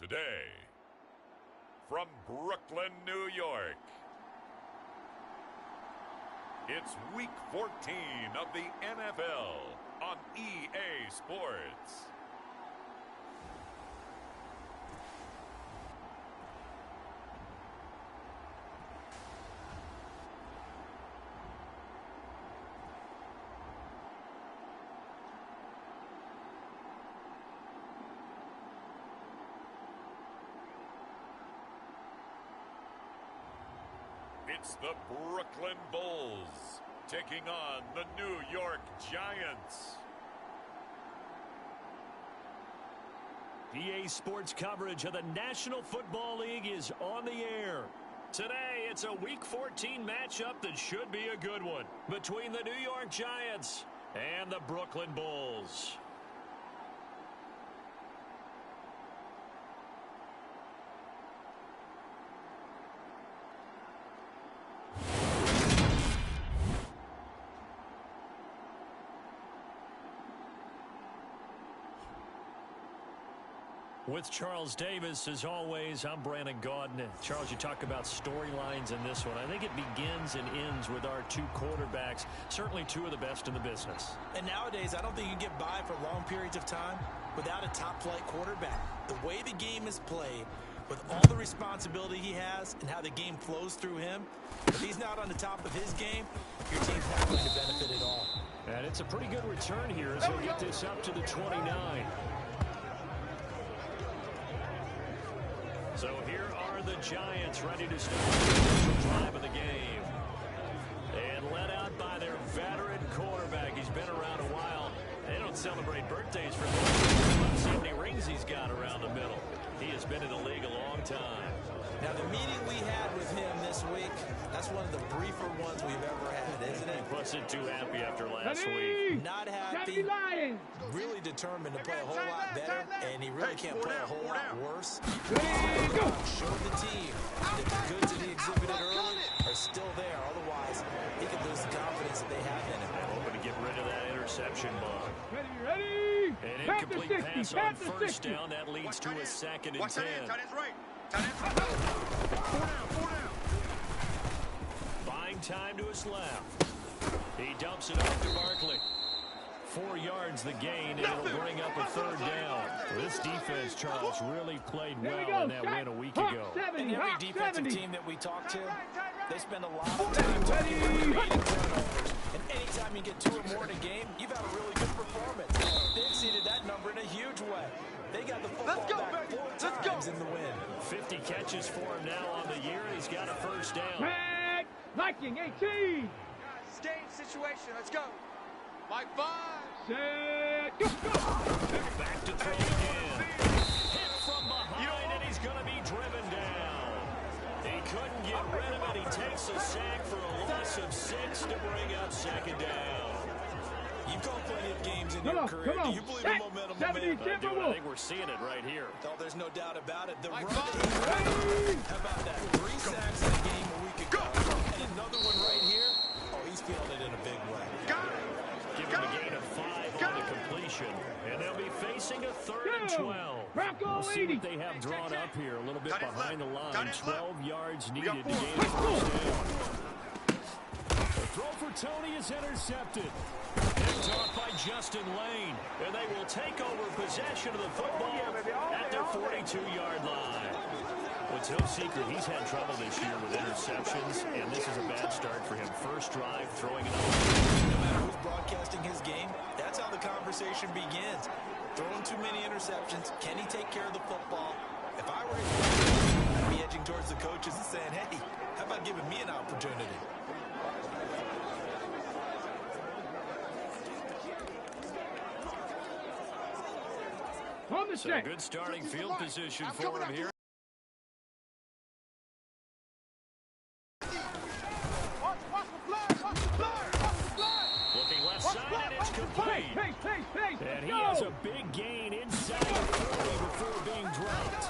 day. From Brooklyn, New York, it's Week 14 of the NFL on EA Sports. It's the Brooklyn Bulls taking on the New York Giants. EA Sports coverage of the National Football League is on the air. Today, it's a Week 14 matchup that should be a good one between the New York Giants and the Brooklyn Bulls. With Charles Davis, as always, I'm Brandon Gaudin. Charles, you talk about storylines in this one. I think it begins and ends with our two quarterbacks, certainly two of the best in the business. And nowadays, I don't think you can get by for long periods of time without a top-flight quarterback. The way the game is played, with all the responsibility he has and how the game flows through him, if he's not on the top of his game, your team's not going to benefit at all. And it's a pretty good return here as he'll get this up to the 29. So here are the Giants ready to start the initial drive of the game. And led out by their veteran quarterback. He's been around a while. They don't celebrate birthdays for him. Let's see how many rings he's got around the middle. He has been in the league a long time. Now, the meeting we had with him this week, that's one of the briefer ones we've ever had, isn't it? He wasn't too happy after last week. Not happy. Really determined to play a whole lot better, and he really can't play a whole lot worse. Showed the team that the goods that he exhibited early are still there. Otherwise, he could lose the confidence that they have in him. Hoping to get rid of that interception bug. Ready? An incomplete pass on first down. That leads to a 2nd and 10. Tight ends right. Four down. Buying time to his left. He dumps it off to Barkley. 4 yards the gain, and it'll bring up a 3rd down. This defense, Charles, really played well in that win a week ago. And every defensive team that we talk to, they spend a lot of time talking about creating turnovers. And anytime you get 2 or more in a game, you've had a really good performance. They exceeded that number in a huge way. They got the football back 4 times in the win. 50 catches for him now on the year. He's got a 1st down. Red, Viking 18. It's game situation. Let's go. Mike 5. Set, go. Back to throw again. Hit from behind, and he's going to be driven down. He couldn't get rid of it. He takes a sack for a loss of 6 to bring up 2nd down. You've called plenty of games in your career. Do you believe in momentum? I think we're seeing it right here. Oh, there's no doubt about it. The run that he ran. How about that? 3 sacks in a game a week ago. And another one right here. Oh, he's feeling it in a big way. Got it. Give him a gain of 5 on the completion. And they'll be facing a 3rd and 12. We'll see what they have drawn up here. A little bit behind the line. 12 yards needed to gain a 1st down. The throw for Tony is intercepted. Picked off by Justin Lane. And they will take over possession of the football at their 42-yard line. Well, it's no secret he's had trouble this year with interceptions, and this is a bad start for him. First drive, throwing it up. No matter who's broadcasting his game, that's how the conversation begins. Throwing too many interceptions. Can he take care of the football? If I were his coach, I'd be edging towards the coaches and saying, hey, how about giving me an opportunity? So good starting field position for him here. Looking left side, and it's complete. And he has a big gain inside the 40 before being dropped.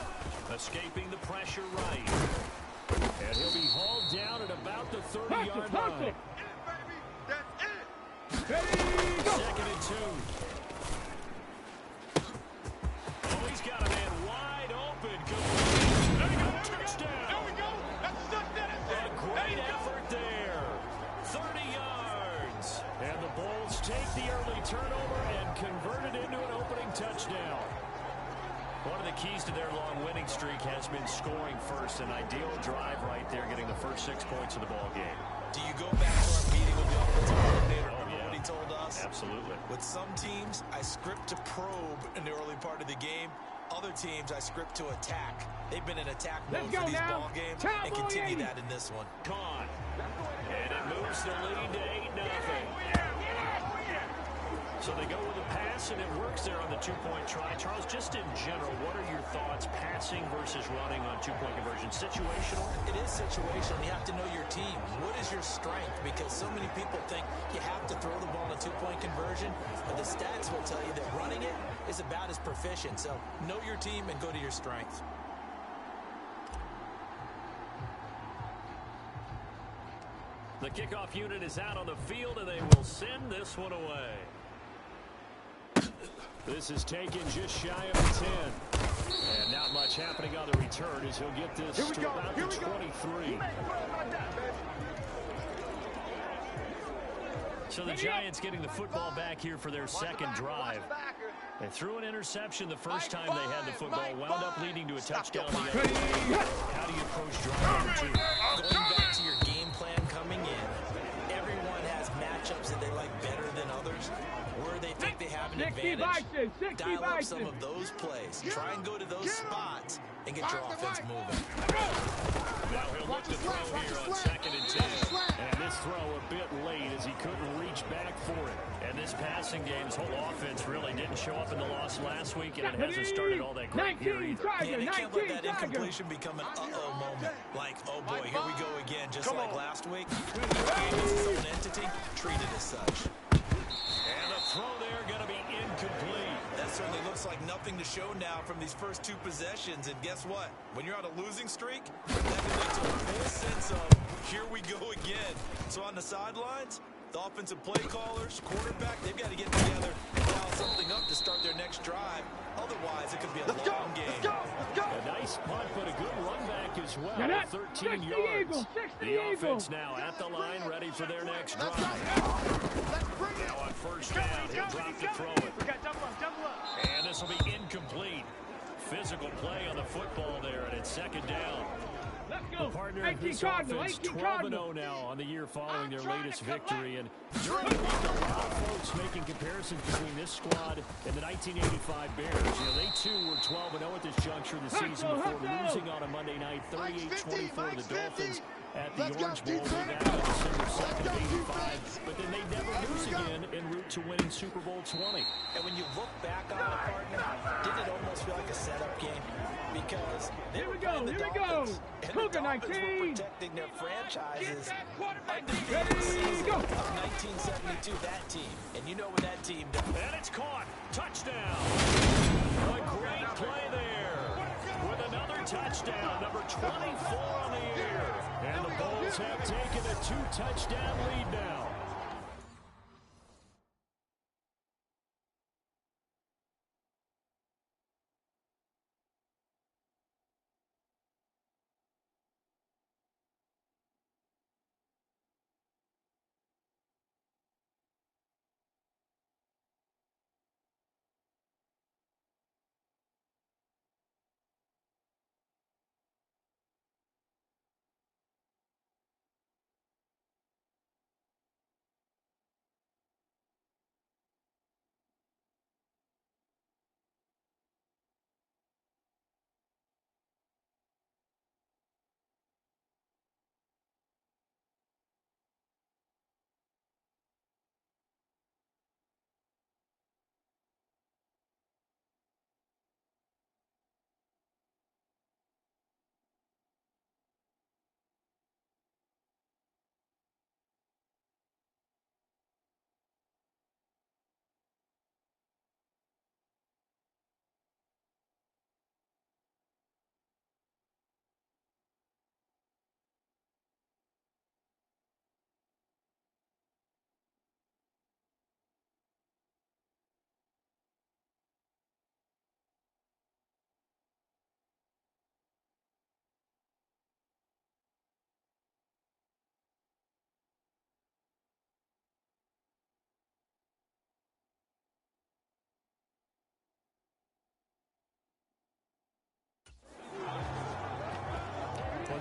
Escaping the pressure right. And he'll be hauled down at about the 30-yard line. Second and 2. Oh, he's got a man wide open. the early turnover and converted into an opening touchdown. One of the keys to their long winning streak has been scoring first. An ideal drive right there, getting the first 6 points of the ball game. Do you go back to our meeting with the offensive coordinator? Remember what he told us? Absolutely. With some teams, I script to probe in the early part of the game. Other teams, I script to attack. They've been in attack mode for these ball games and continue that in this one. Con. And it moves the lead to 8-0. So they go with a pass, and it works there on the two-point try. Charles, just in general, what are your thoughts passing versus running on two-point conversion? Situational? It is situational. You have to know your team. What is your strength? Because so many people think you have to throw the ball in a two-point conversion, but the stats will tell you that running it is about as proficient. So know your team and go to your strength. The kickoff unit is out on the field, and they will send this one away. This is taken just shy of 10. And not much happening on the return as he'll get this to about the 23. So the Giants getting the football back here for their second drive. They threw an interception the first time they had the football, wound up leading to a touchdown the other way. How do you approach drive number 2? Going back to your game plan coming in, everyone has matchups that they like better than others. Where they think they have an advantage, dial up some of those plays. Try and go to those spots and get your offense moving. Now he'll look to throw here on 2nd and 10. And this throw a bit late as he couldn't reach back for it. And this passing game, his whole offense really didn't show up in the loss last week, and it hasn't started all that great here either. Yeah, they can't let that incompletion become an uh-oh moment. Like, oh boy, here we go again, just like last week. The game is its own entity, treat it as such. And the throw there going to be incomplete. That certainly looks like nothing to show now from these first 2 possessions. And guess what? When you're on a losing streak, that can lead to a full sense of, here we go again. So on the sidelines, the offensive play callers, quarterback, they've got to get together and dial something up to start their next drive. Otherwise, it could be a long game. A nice punt, but a good run back as well. 13 yards. The offense now at the line, ready for their next drive. Now on first down, he'll drop to throw it. And this will be incomplete. Physical play on the football there, and it's 2nd down. The partner of this offense, 12-0 now on the year following their latest victory. And during the week, a lot of folks making comparisons between this squad and the 1985 Bears. You know, they too were 12-0 at this juncture of the season before losing on a Monday night 38-24 to the Dolphins at the Orange Bowl way back on December 2nd of 85. But then they never lose again en route to winning Super Bowl 20. And when you look back on it, partner, didn't it almost feel like a setup game? Because they were playing the Dolphins, and the Dolphins were protecting their franchises. Undefeated season of 1972, that team. And you know what that team does. And it's caught. Touchdown. A great play there. With another touchdown, number 24 on the year. And the Bulls have taken a 2-touchdown lead now.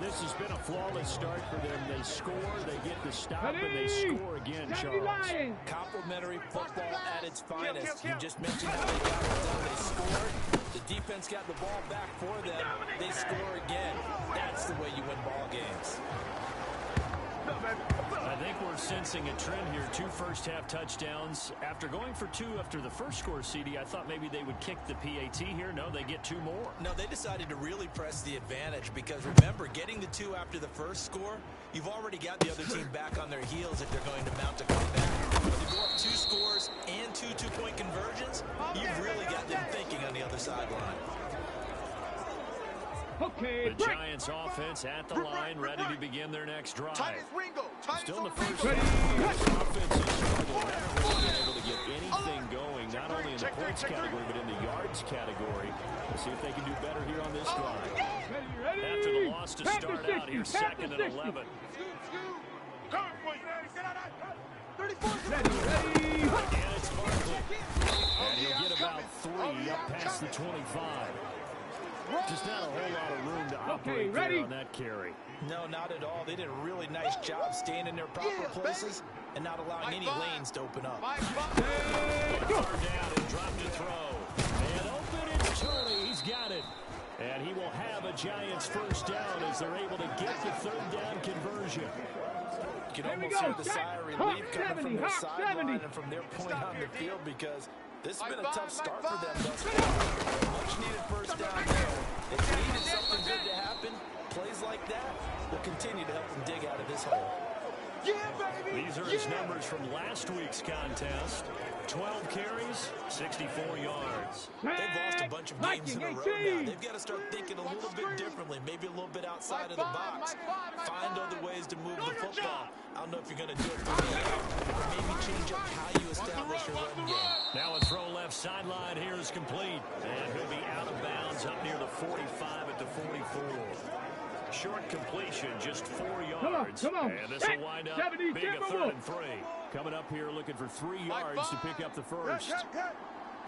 this has been a flawless start for them. They score, they get the stop, and they score again, Charles. Complimentary football at its finest. You just mentioned how they got it done. They scored. The defense got the ball back for them. They score again. That's the way you win ball games. I think we're sensing a trend here. 2 first-half touchdowns. After going for 2 after the first score, CD, I thought maybe they would kick the PAT here. No, they get 2 more. No, they decided to really press the advantage because, remember, getting the 2 after the first score, you've already got the other team back on their heels if they're going to mount a comeback. When you go up 2 scores and 2 two-point conversions, you've really got them thinking on the other sideline. The Giants offense at the line, ready to begin their next drive. Still in the first half, this offense is struggling. Haven't really been able to get anything going, not only in the points category, but in the yards category. We'll see if they can do better here on this drive. After the loss to start out, here's 2nd and 11. Again, it's Barkley. And he'll get about 3 up past the 25. Just not a whole lot of room to operate there on that carry. No, not at all. They did a really nice job staying in their proper places and not allowing any lanes to open up. 3rd down and dropped to throw. And open, it's Tony. He's got it. And he will have a Giants first down as they're able to get the 3rd down conversion. You can almost hear the sigh of relief coming from their sideline and from their point on the field because this has been a tough start for them thus far. Much needed first down there. If they needed something good to happen, plays like that will continue to help them dig out of this hole. These are his numbers from last week's contest. 12 carries, 64 yards. They've lost a bunch of games in a row now. They've got to start thinking a little bit differently, maybe a little bit outside of the box. Find other ways to move the football. I don't know if you're going to do it from the air, or maybe change up how you establish your run game. Now a throw left sideline here is complete. And he'll be out of bounds up near the 45 at the 44. Short completion, just 4 yards. Come on. And this will wind up being a 3rd and 3. Coming up here looking for 3 yards to pick up the first. On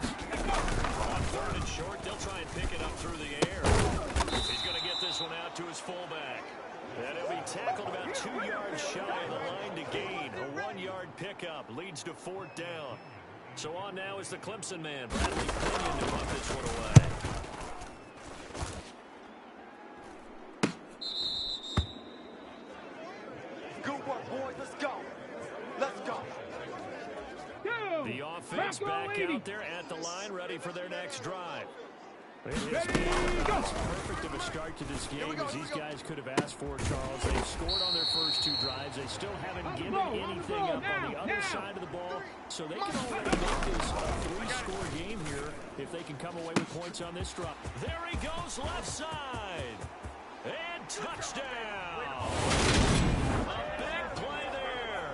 3rd and short, they'll try and pick it up through the air. He's going to get this one out to his fullback. And he'll be tackled about 2 yards shy of the line to gain. A 1-yard pickup leads to 4th down. So on now is the Clemson man, Bradley Pinion, to pump this one away. Good work, boys. Let's go. Let's go. The offense back out there at the line, ready for their next drive. It has been as perfect of a start to this game as these guys could have asked for, Charles. They've scored on their first 2 drives. They still haven't given anything up on the other side of the ball, so they can already make this a 3-score game here if they can come away with points on this drive. There he goes, left side. And touchdown. A big play there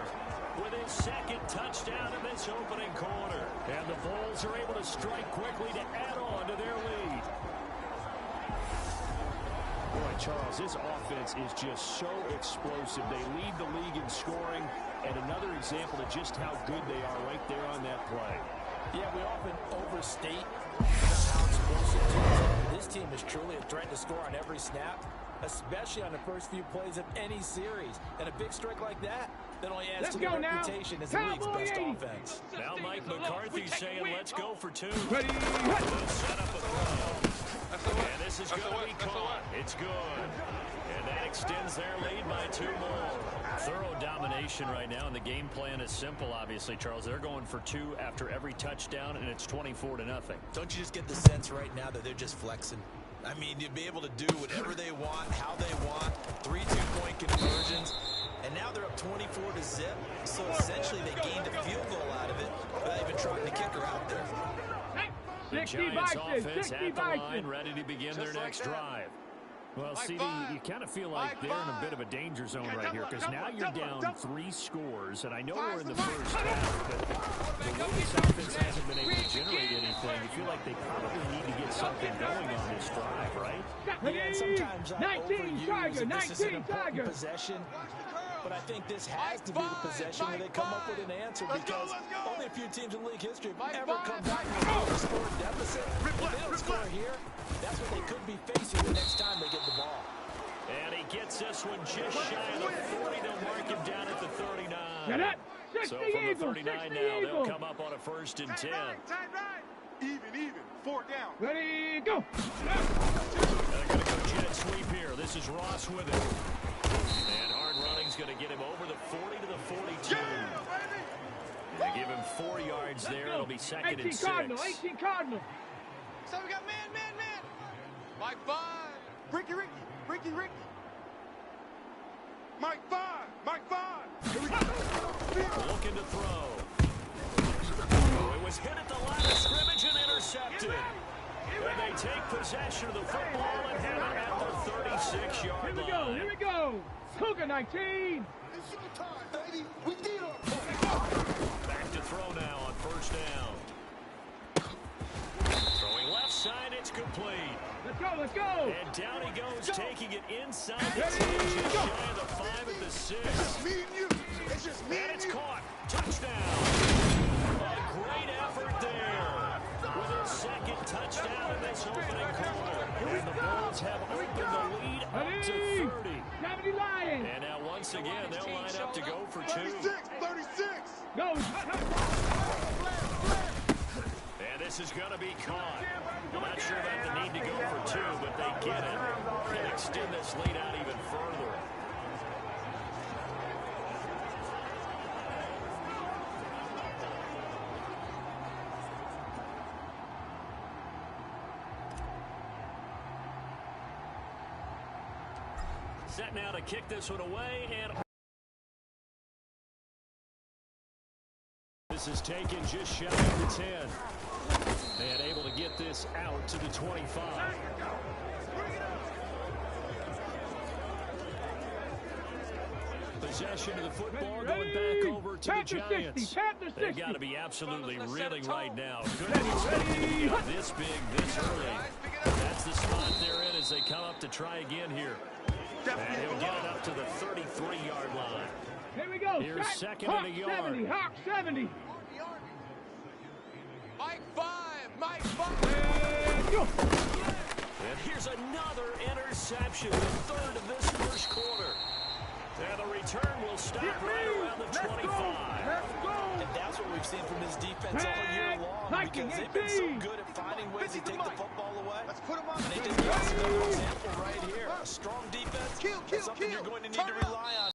with his 2nd touchdown in this opening quarter. And the Bulls are able to strike quickly to add on to their lead. Boy, Charles, this offense is just so explosive. They lead the league in scoring, and another example of just how good they are right there on that play. Yeah, we often overstate how explosive teams are. This team is truly a threat to score on every snap, especially on the first few plays of any series. And a big strike like that only adds to their reputation as the league's best offense. Now Mike McCarthy saying, let's go for 2. Ready. They'll set up a throw. And this is going to be caught. It's good. And that extends their lead by 2 more. Thorough domination right now, and the game plan is simple, obviously, Charles. They're going for 2 after every touchdown, and it's 24-0. Don't you just get the sense right now that they're just flexing? I mean, you'd be able to do whatever they want, how they want, 3 two-point conversions, and now they're up 24-0. So essentially they gained a field goal out of it without even trying the kicker out there. The Giants offense at the line, ready to begin their next drive. Well, CD, you kind of feel like they're in a bit of a danger zone right here because now you're down 3 scores, and I know we're in the first half, but the way this offense hasn't been able to generate anything, you feel like they probably need to get something going on this drive, right? Yeah, and sometimes I overuse and this is an important possession, but I think this has to be the possession where they come up with an answer because only a few teams in league history have ever come back from a score deficit. If they don't score here, that's what they could be facing the next time they get the ball. And he gets this one just shy of the 40. They'll mark him down at the 39. Get it. So from the 39 now, they'll come up on a 1st and 10. Even. 4 down. Ready, go. They're going to go jet sweep here. This is Ross with it. And hard running's going to get him over the 40 to the 42. They give him 4 yards there. It'll be 2nd and 6. 18 Cardinal. So we got man. Mike 5. Ricky. Mike 5. Here we go. Looking to throw. It was hit at the line of scrimmage and intercepted. And they take possession of the football and have it at the 36-yard line. Here we go. Cougar 19. It's your time, baby. We did our part. Back to throw now on 1st down. Throwing left side, it's complete. Let's go. And down he goes, taking it inside the 10, just shy of the 5 at the 6. It's just me And and it's you. caught. Touchdown. A great effort there. With his 2nd touchdown in this opening quarter. And the Bulls have opened the lead up to 30. 70 Lions. And now once again, they'll line up to go for 2. 36. Go. And this is going to be caught. I'm not sure about the need to go for 2, but they get it. Can extend this lead out even further. Set now to kick this one away, and this is taken just shy of the 10. And able to get this out to the 25. Possession of the football going back over to the Giants. They've got to be absolutely reeling right now. Couldn't expect it to be up this big this early. That's the spot they're in as they come up to try again here. And he'll get it up to the 33-yard line. Here we go. Here's second and a yard. 70. Hawk 70. Mike 5. And go. And here's another interception, the 3rd of this first quarter. And the return will stop right around the 25. And that's what we've seen from this defense all year long, because they've been so good at finding ways to take the football away. Let's put him on. And they just gave us another example right here. A strong defense is something you're going to need to rely on.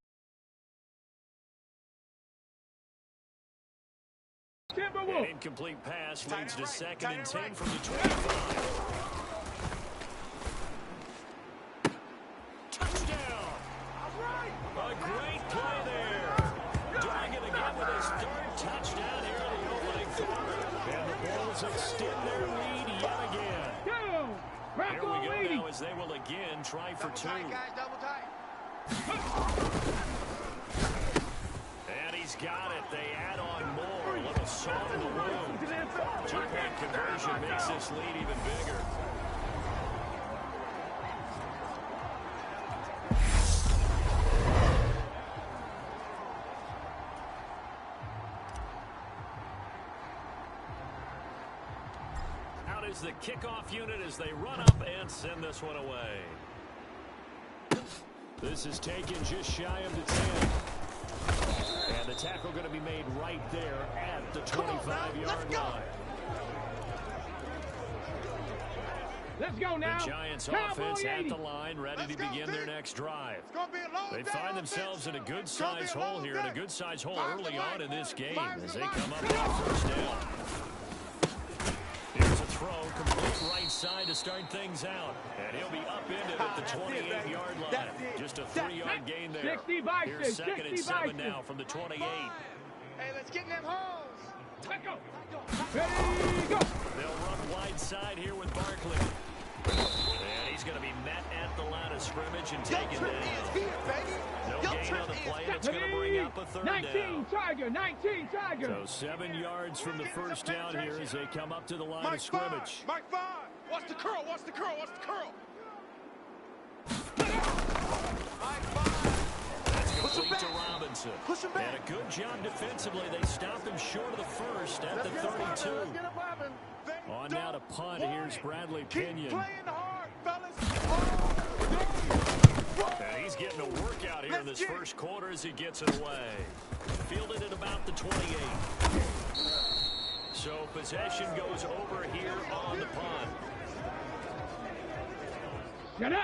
An incomplete pass leads to 2nd and 10 from the 25. Touchdown! A great play there. Doing it again with his 3rd touchdown here in the opening quarter. And the Bulls extend their lead yet again. Here we go now as they will again try for 2. Double tight. And he's got it. They add on more. A little salt in the wound. 2-point conversion makes this lead even bigger. Out is the kickoff unit as they run up and send this one away. This is taken just shy of the 10. And the tackle going to be made right there at the 25-yard line. Let's go now. The Giants offense at the line, ready to begin their next drive. They find themselves in a good-sized hole here, and a good-sized hole early on in this game as they come up on 1st down. Here's a throw, complete right side to start things out. And he'll be upended at the 28-yard line. Just a 3-yard gain there. Here's 2nd and 7 now from the 28. Hey, let's get in them holes. Let's go. Ready, go. They'll run wide side here with Barkley. And he's going to be met at the line of scrimmage and taken down. No gain on the play, and it's going to bring up a 3rd 19 down. 19 Tiger. So 7 yards from the 1st down here as they come up to the line of scrimmage. Mike 5. Watch the curl. Mike 5. That's complete to Robinson. And a good job defensively. They stop him short of the 1st at the 32. On now to punt. Here's Bradley Pinion. Playing hard, fellas. And he's getting a workout here in this first quarter as he gets it away. Fielded at about the 28. So possession goes over here on the punt.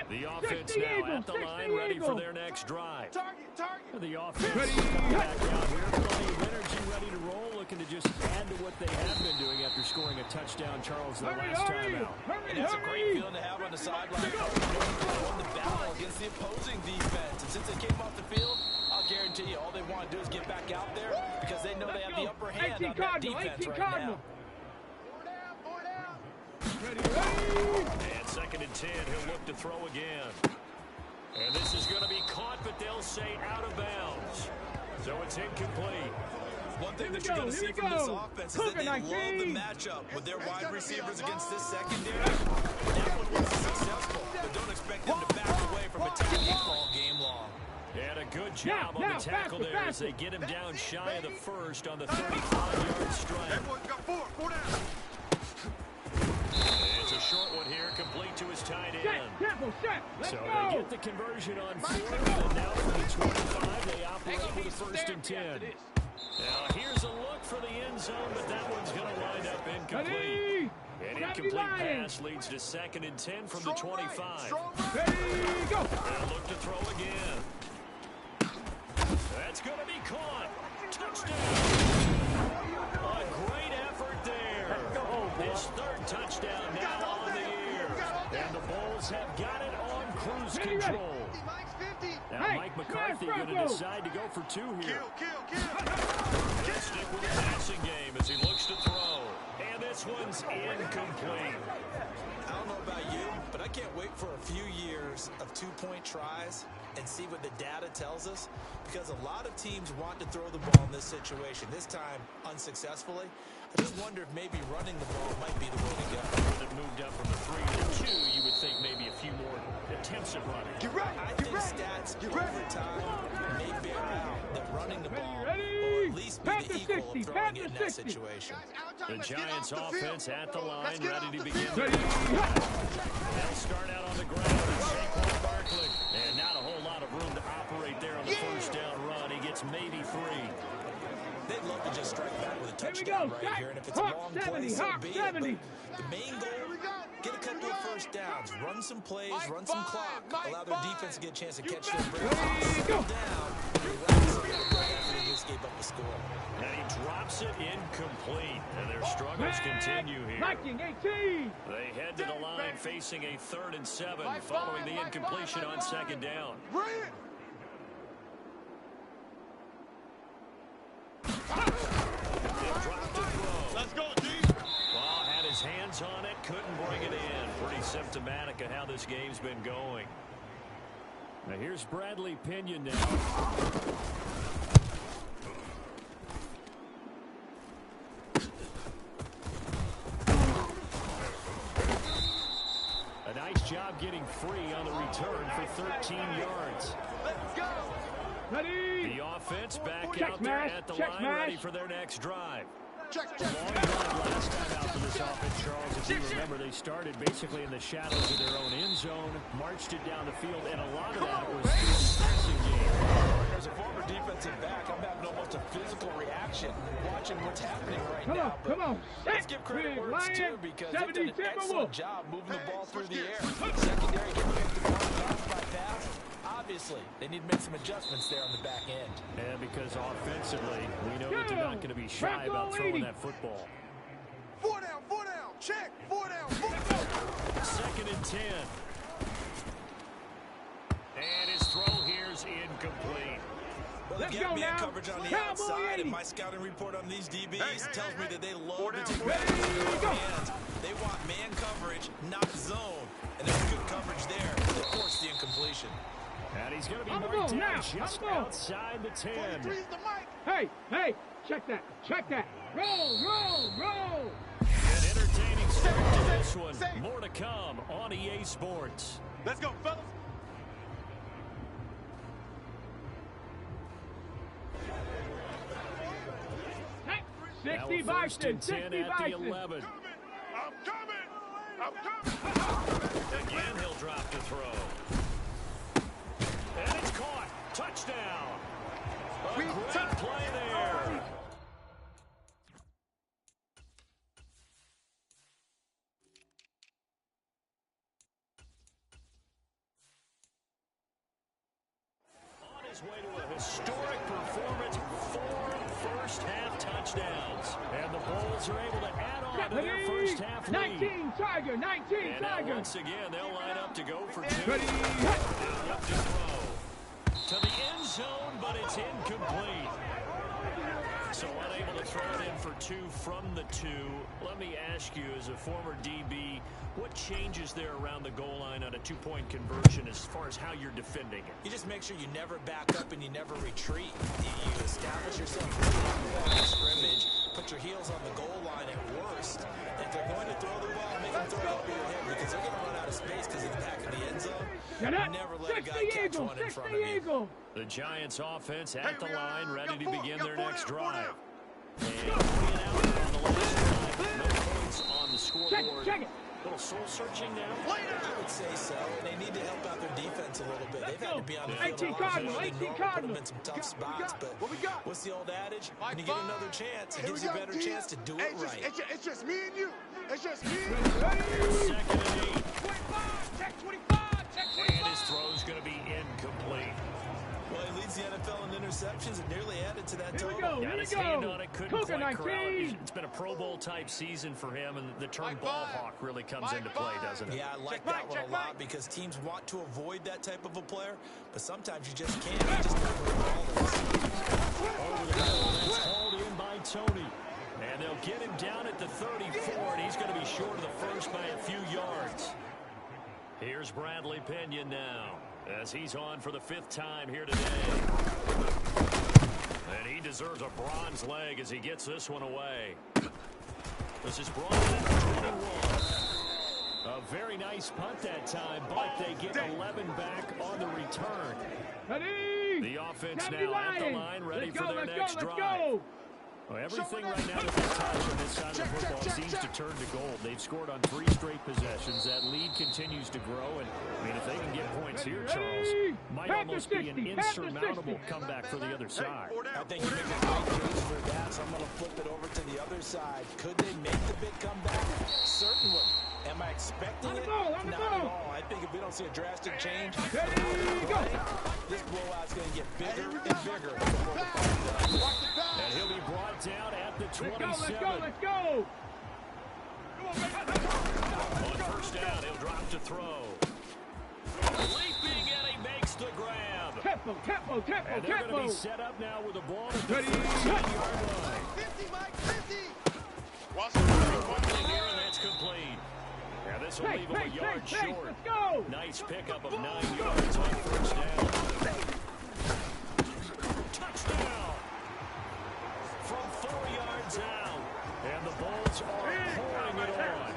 The offense now at the line, ready for their next drive. The offense coming back out here, plenty of energy, ready to roll, looking to just add to what they have been doing after scoring a touchdown, Charles, their last time out. And it's a great feeling to have on the sideline. They won the battle against the opposing defense. And since they came off the field, I'll guarantee you all they want to do is get back out there because they know they have the upper hand on that defense right now. And 2nd and 10, he'll look to throw again. And this is going to be caught, but they'll say out of bounds. So it's incomplete. One thing that you're going to see from this offense is that they love the matchup with their wide receivers against this secondary. That one was successful, but don't expect them to back away from attacking all game long. And a good job on the tackle there as they get him down shy of the first on the 35-yard strike. It's a short one here, complete to his tight end. So they get the conversion on 4th, and now from the 25, they operate with a 1st and 10. Now here's a look for the end zone, but that one's going to wind up incomplete. An incomplete pass leads to 2nd and 10 from the 25. And look to throw again. That's going to be caught. Touchdown. A great effort there. His 3rd touchdown now on the year. And the Bulls have got it on cruise control. Now Mike McCarthy going to decide to go for 2 here. He'll stick with the passing game as he looks to throw. And this one's incomplete. I don't know about you, but I can't wait for a few years of 2-point tries and see what the data tells us, because a lot of teams want to throw the ball in this situation. This time, unsuccessfully. I just wonder if maybe running the ball might be the way to go. When it moved up from the 3 to 2, you would think maybe a few more attempts at running. I think stats over time may bear out that running the ball will at least be the equal of throwing it in that situation. The Giants offense at the line, ready to begin. They'll start out on the ground. Saquon Barkley. And not a whole lot of room to operate there on the first down run. He gets maybe 3. They'd love to just strike back with a touchdown right here, and if it's a long play, so be it. But the main goal, get a couple of first downs, run some plays, run some clock, allow their defense to get a chance to catch their breath, slow down, relax a little bit after they just gave up the score. And he drops it incomplete, and their struggles continue here. They head to the line facing a 3rd and 7 following the incompletion on 2nd down. Let's go, D. Well, had his hands on it, couldn't bring it in. Pretty symptomatic of how this game's been going. Now here's Bradley Pinion now. A nice job getting free on the return for 13 yards. Let's go. Ready. The offense back out there at the line, ready for their next drive. Long drive last time out for this offense, Charles. If you remember, they started basically in the shadows of their own end zone, marched it down the field, and a lot of that was through the passing game. As a former defensive back, I'm having almost a physical reaction watching what's happening right now. Come on. Let's give credit where it's due, because they've done an excellent job moving the ball through the air. Secondary can pick the ball off by pass. Obviously, they need to make some adjustments there on the back end. And because offensively, we know that they're not going to be shy about throwing that football. 4 down, check, 4 down, 4 down. 2nd and 10. And his throw here's incomplete. Well, they get man coverage on the outside, and my scouting report on these DBs tells me that they love to take hands. They want man coverage, not zone. And there's good coverage there to force the incompletion. And he's going to be marked down just outside the 10. Hey, check that. Roll. An entertaining start to this one. More to come on EA Sports. Let's go, fellas. Hey, 60 Now a 1st and 10 at the Bison. 11. I'm coming. Again, he'll drop to throw. touchdown. A great play there. On his way to a historic performance, 4 first-half touchdowns. And the Bulls are able to add on to their first-half lead. 19, Tiger, 19, And Tiger. once again, they'll line up to go for 2. Ready. Up to throw. To the end zone, but it's incomplete. So unable to throw it in for 2 from the 2. Let me ask you, as a former DB, what changes there around the goal line on a 2-point conversion as far as how you're defending it? You just make sure you never back up and you never retreat. You establish yourself in the line of scrimmage, put your heels on the goal line at worst. If they're going to throw the ball, make them throw it over your head because they're going to run out of space because of the back of the end zone. Never let a guy catch one in front of you. The Giants offense at the line, ready to begin their next drive. And 3 and out on the last drive. No points on the scoreboard. Check it. A little soul searching now. I would say so. They need to help out their defense a little bit. They've had to be on the field 18 a lot Cardinal, more than 18 normal, put them Cardinal. in some tough spots. But what's the old adage? When you get another chance, it gives you a better chance to do it right. It's just me and you. It's just me. Second and 8. 25. Check 25. Check 25. And his throw's going to be incomplete. Well, he leads the NFL in interceptions and nearly added to that Here we total. go. Got Here we his hand go. on it, couldn't Cougar quite corral it. 19. It's been a Pro Bowl type season for him, and the term Mike ball five. hawk really comes Mike into play, five. doesn't it? Yeah, I like Check that Mike, one check a lot Mike. because teams want to avoid that type of a player, but sometimes you just can't. You just never ball Over the middle, that's hauled in by Tony. And they'll get him down at the 34, and he's going to be short of the first by a few yards. Here's Bradley Pinion now, as he's on for the 5th time here today. And he deserves a bronze leg as he gets this one away. This is bronze number 21. A very nice punt that time, but they get 11 back on the return. Ready. The offense Gotta be now at the lying. line, ready Let's for go, their let's next go, drive. let's go. Well, everything right now that they touch on this side of the football seems to turn to gold. They've scored on 3 straight possessions. That lead continues to grow, and I mean, if they can get points here, Charles, might almost be an insurmountable comeback for the other side. I think you make a great case for that, so I'm going to flip it over to the other side. Could they make the big comeback? Certainly. Am I expecting it? On the Not ball. at all. I think if we don't see a drastic change, Ready, go. this blowout's going to get bigger and bigger before the fight does. And he'll be brought down at the 27. Let's go, let's go. On first down, he'll drop to throw. Leaping, and he makes the grab. Tempo, tempo, tempo, And they're going to tempo. be set up now with the ball at the Ready. 15-yard line. 50, Mike, 50. Quickly here, and that's complete. Now this will Hey, leave him a yard short. let's go. Nice pickup of 9 yards on first down. Touchdown! From 4 yards out. And the Bulls are pouring it on.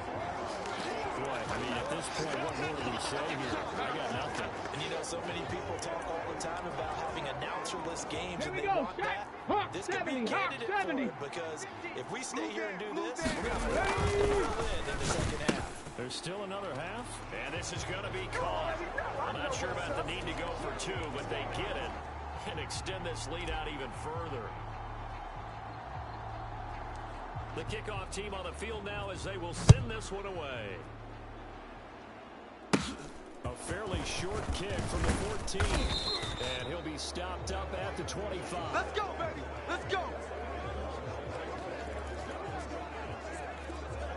Boy, I mean, at this point, what more do we say here? I got nothing. And you know, so many people talk all the time about having announcerless games, Here and we they go. want that. Hawk This could be a 70, Hawk candidate for 70. it, because if we stay here and do this, we're going to win in the second half. There's still another half, and this is going to be caught. I'm not sure about the need to go for 2, but they get it and extend this lead out even further. The kickoff team on the field now as they will send this one away. A fairly short kick from the 14, and he'll be stopped up at the 25. Let's go, baby. Let's go.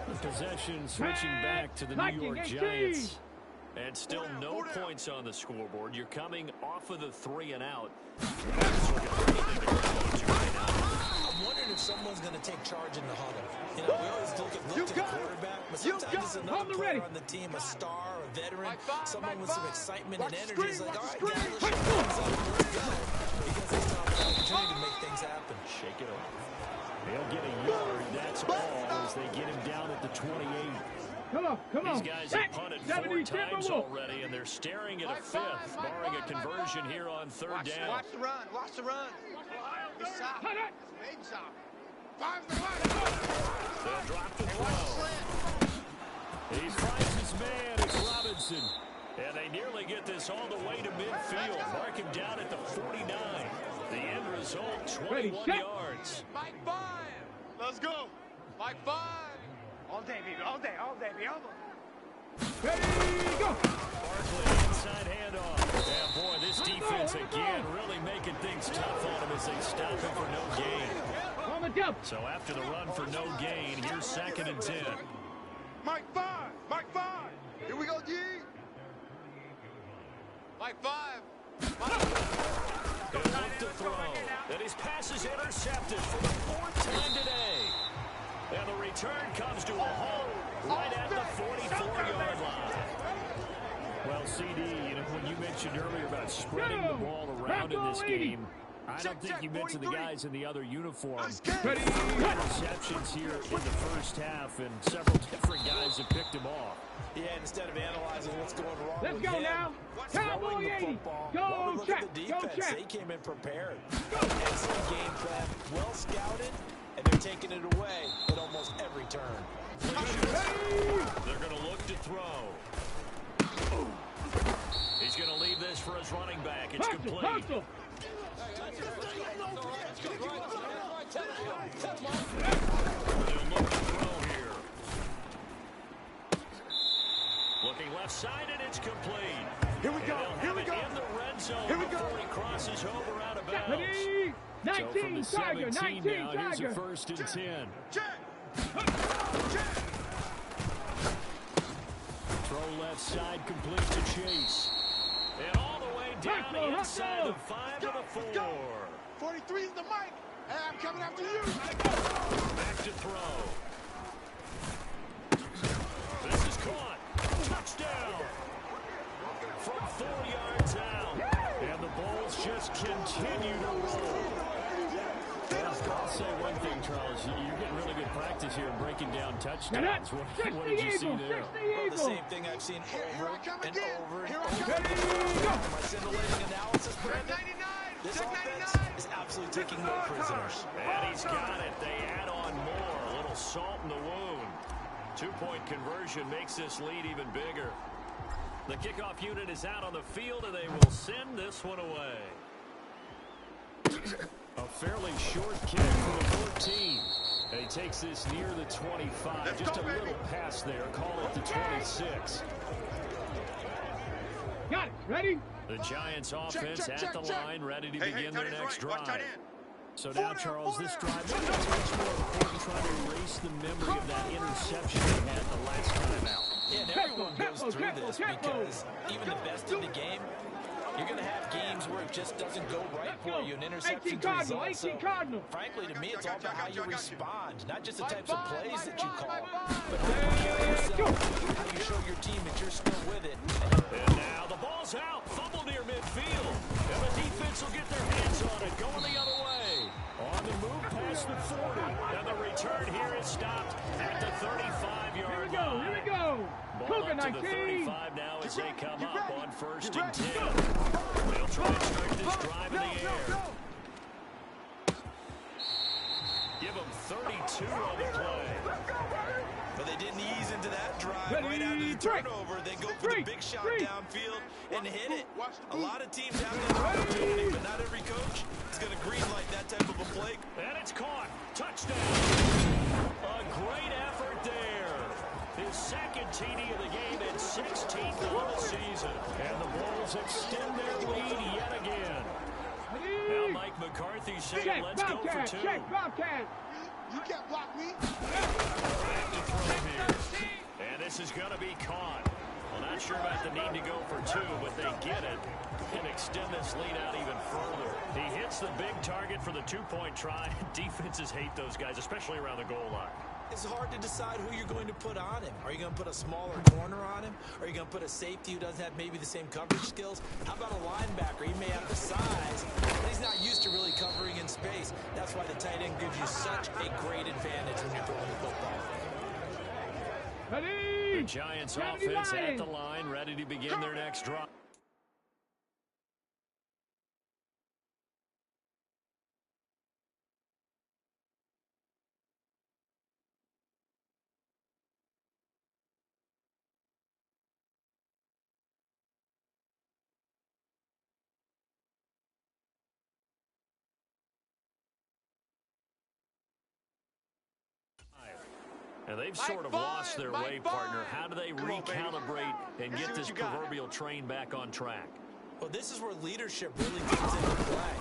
The possession switching back to the New York Giants. And still no points on the scoreboard. You're coming off of the 3 and out. I'm wondering if someone's going to take charge in the huddle. You know, we always look to the quarterback, but sometimes it's another player on the team, a star, a veteran, someone with some excitement and energy. It's like, all right, guys, let's shake things up. Let's go. Because this time an opportunity to make things happen. Shake it off. They'll get a yard. That's all as they get him down at the 28. Come on, come on. These guys have punted 4 times already, and they're staring at a 5th, barring a conversion here on 3rd down. Watch the run. Watch the run. He's soft. Hut, hut. Big soft. Five the right. They'll drop the Hey, watch the throw. slant. He finds his man. It's Robinson. And they nearly get this all the way to midfield. Mark him down at the 49. The end result, 21 yards. Mike 5. Let's go. Mike 5. All day, baby. All day, baby. Ready, go. Barkley, inside handoff. Yeah, boy, this defense again really making things tough on him as they stop him for no gain. On the jump. So after the run for no gain, here's 2nd and 10. Mike 5. Mike 5. Here we go, G. Mike 5. He'll look to throw. And his pass is intercepted for the 4th time today. And the return comes to a hold right at the 44-yard line. Well, CD, when you mentioned earlier about spreading the ball around in this game, I don't think you mentioned the guys in the other uniforms. Ready, Interceptions here in the first half, and several different guys have picked him off. Yeah, instead of analyzing what's going wrong let's with go him, now. throwing Cowboy the 80. football, Go well, we look check. at the Go defense. check. They came in prepared. Excellent game plan, well scouted, and they're taking it away at almost every turn. They're going to look to throw. He's going to leave this for his running back. It's complete. Hustle. They'll look to throw here. Looking left side, and it's complete. Here we go. And Here we they'll go. have it in the red zone Here we go. before he crosses over out of bounds. Ready, So from 19 the Tiger, 17 19 now, here's a Tiger. 1st and 10. Check. Check. Throw left side, complete to Chase. And all the way down Hustle, inside hustle. the 5 to the 4. Go. 43 is the mic. And I'm coming after you. Back to throw. This is caught. Touchdown. From 4 yards out. And the Bulls just continue to roll. I'll say one thing, Charles. You're getting really good practice here in breaking down touchdowns. What did you see there? Well, the same thing I've seen over I come and again. over Here and I over. come. Ready, go. My scintillating analysis, Brandon. 99. This Check offense 99. is absolutely taking no prisoners. And he's got it. They add on more. A little salt in the wound. 2-point conversion makes this lead even bigger. The kickoff unit is out on the field, and they will send this one away. A fairly short kick for the 14. And he takes this near the 25. Just a little pass there. Call it the 26. Got it. Ready? The Giants offense check, at the check. line, ready to Hey, begin tight their end's next right. Watch drive. tight end. So now, Charles, this drive is much more important trying to erase the memory of that interception they had the last time out. Yeah, and everyone goes through this tempo. because even the best in the game, you're going to have games where it just doesn't go right for you. An interception 18 Cardinal, result. So, 18 Cardinal. frankly, to me, it's all about how you respond, not just the Mike types of 5, plays Mike that you 5, call, Mike 5. but how you carry yourself, how you show your team that you're still with it. And now the ball's out. Fumble near midfield. And the defense will get their hands on it. Going the other way. On the move past the 40. And the return here is stopped at the 35-yard line. Here we go. Ball Cougar up to the 19. 35 now as they come up on 1st and 10. They'll try and start this drive in the air. Give them 32 on the play. But they didn't ease into that drive Ready, right after the break. turnover. They go for the Break, big shot break. downfield and hit it. A lot of teams have that opportunity, but not every coach is going to greenlight that type of a play. And it's caught. Touchdown. A great effort there. His 2nd TD of the game and 16th of the season. And the Bulls extend their lead yet again. Now Mike McCarthy saying, Check, let's go for Bobcat. 2. Check, Bobcat. You can't block me. Back to throw here. And this is going to be caught. Well, not sure about the need to go for 2, but they get it and extend this lead out even further. He hits the big target for the 2-point try. Defenses hate those guys, especially around the goal line. It's hard to decide who you're going to put on him. Are you going to put a smaller corner on him? Are you going to put a safety who doesn't have maybe the same coverage skills? How about a linebacker? He may have the size, but he's not used to really covering in space. That's why the tight end gives you such a great advantage when you're throwing the football. Ready? The Giants 79. offense at the line, ready to begin their next drive. And they've sort of lost their way, partner. How do they recalibrate and get this proverbial train back on track? Well, this is where leadership really comes into play.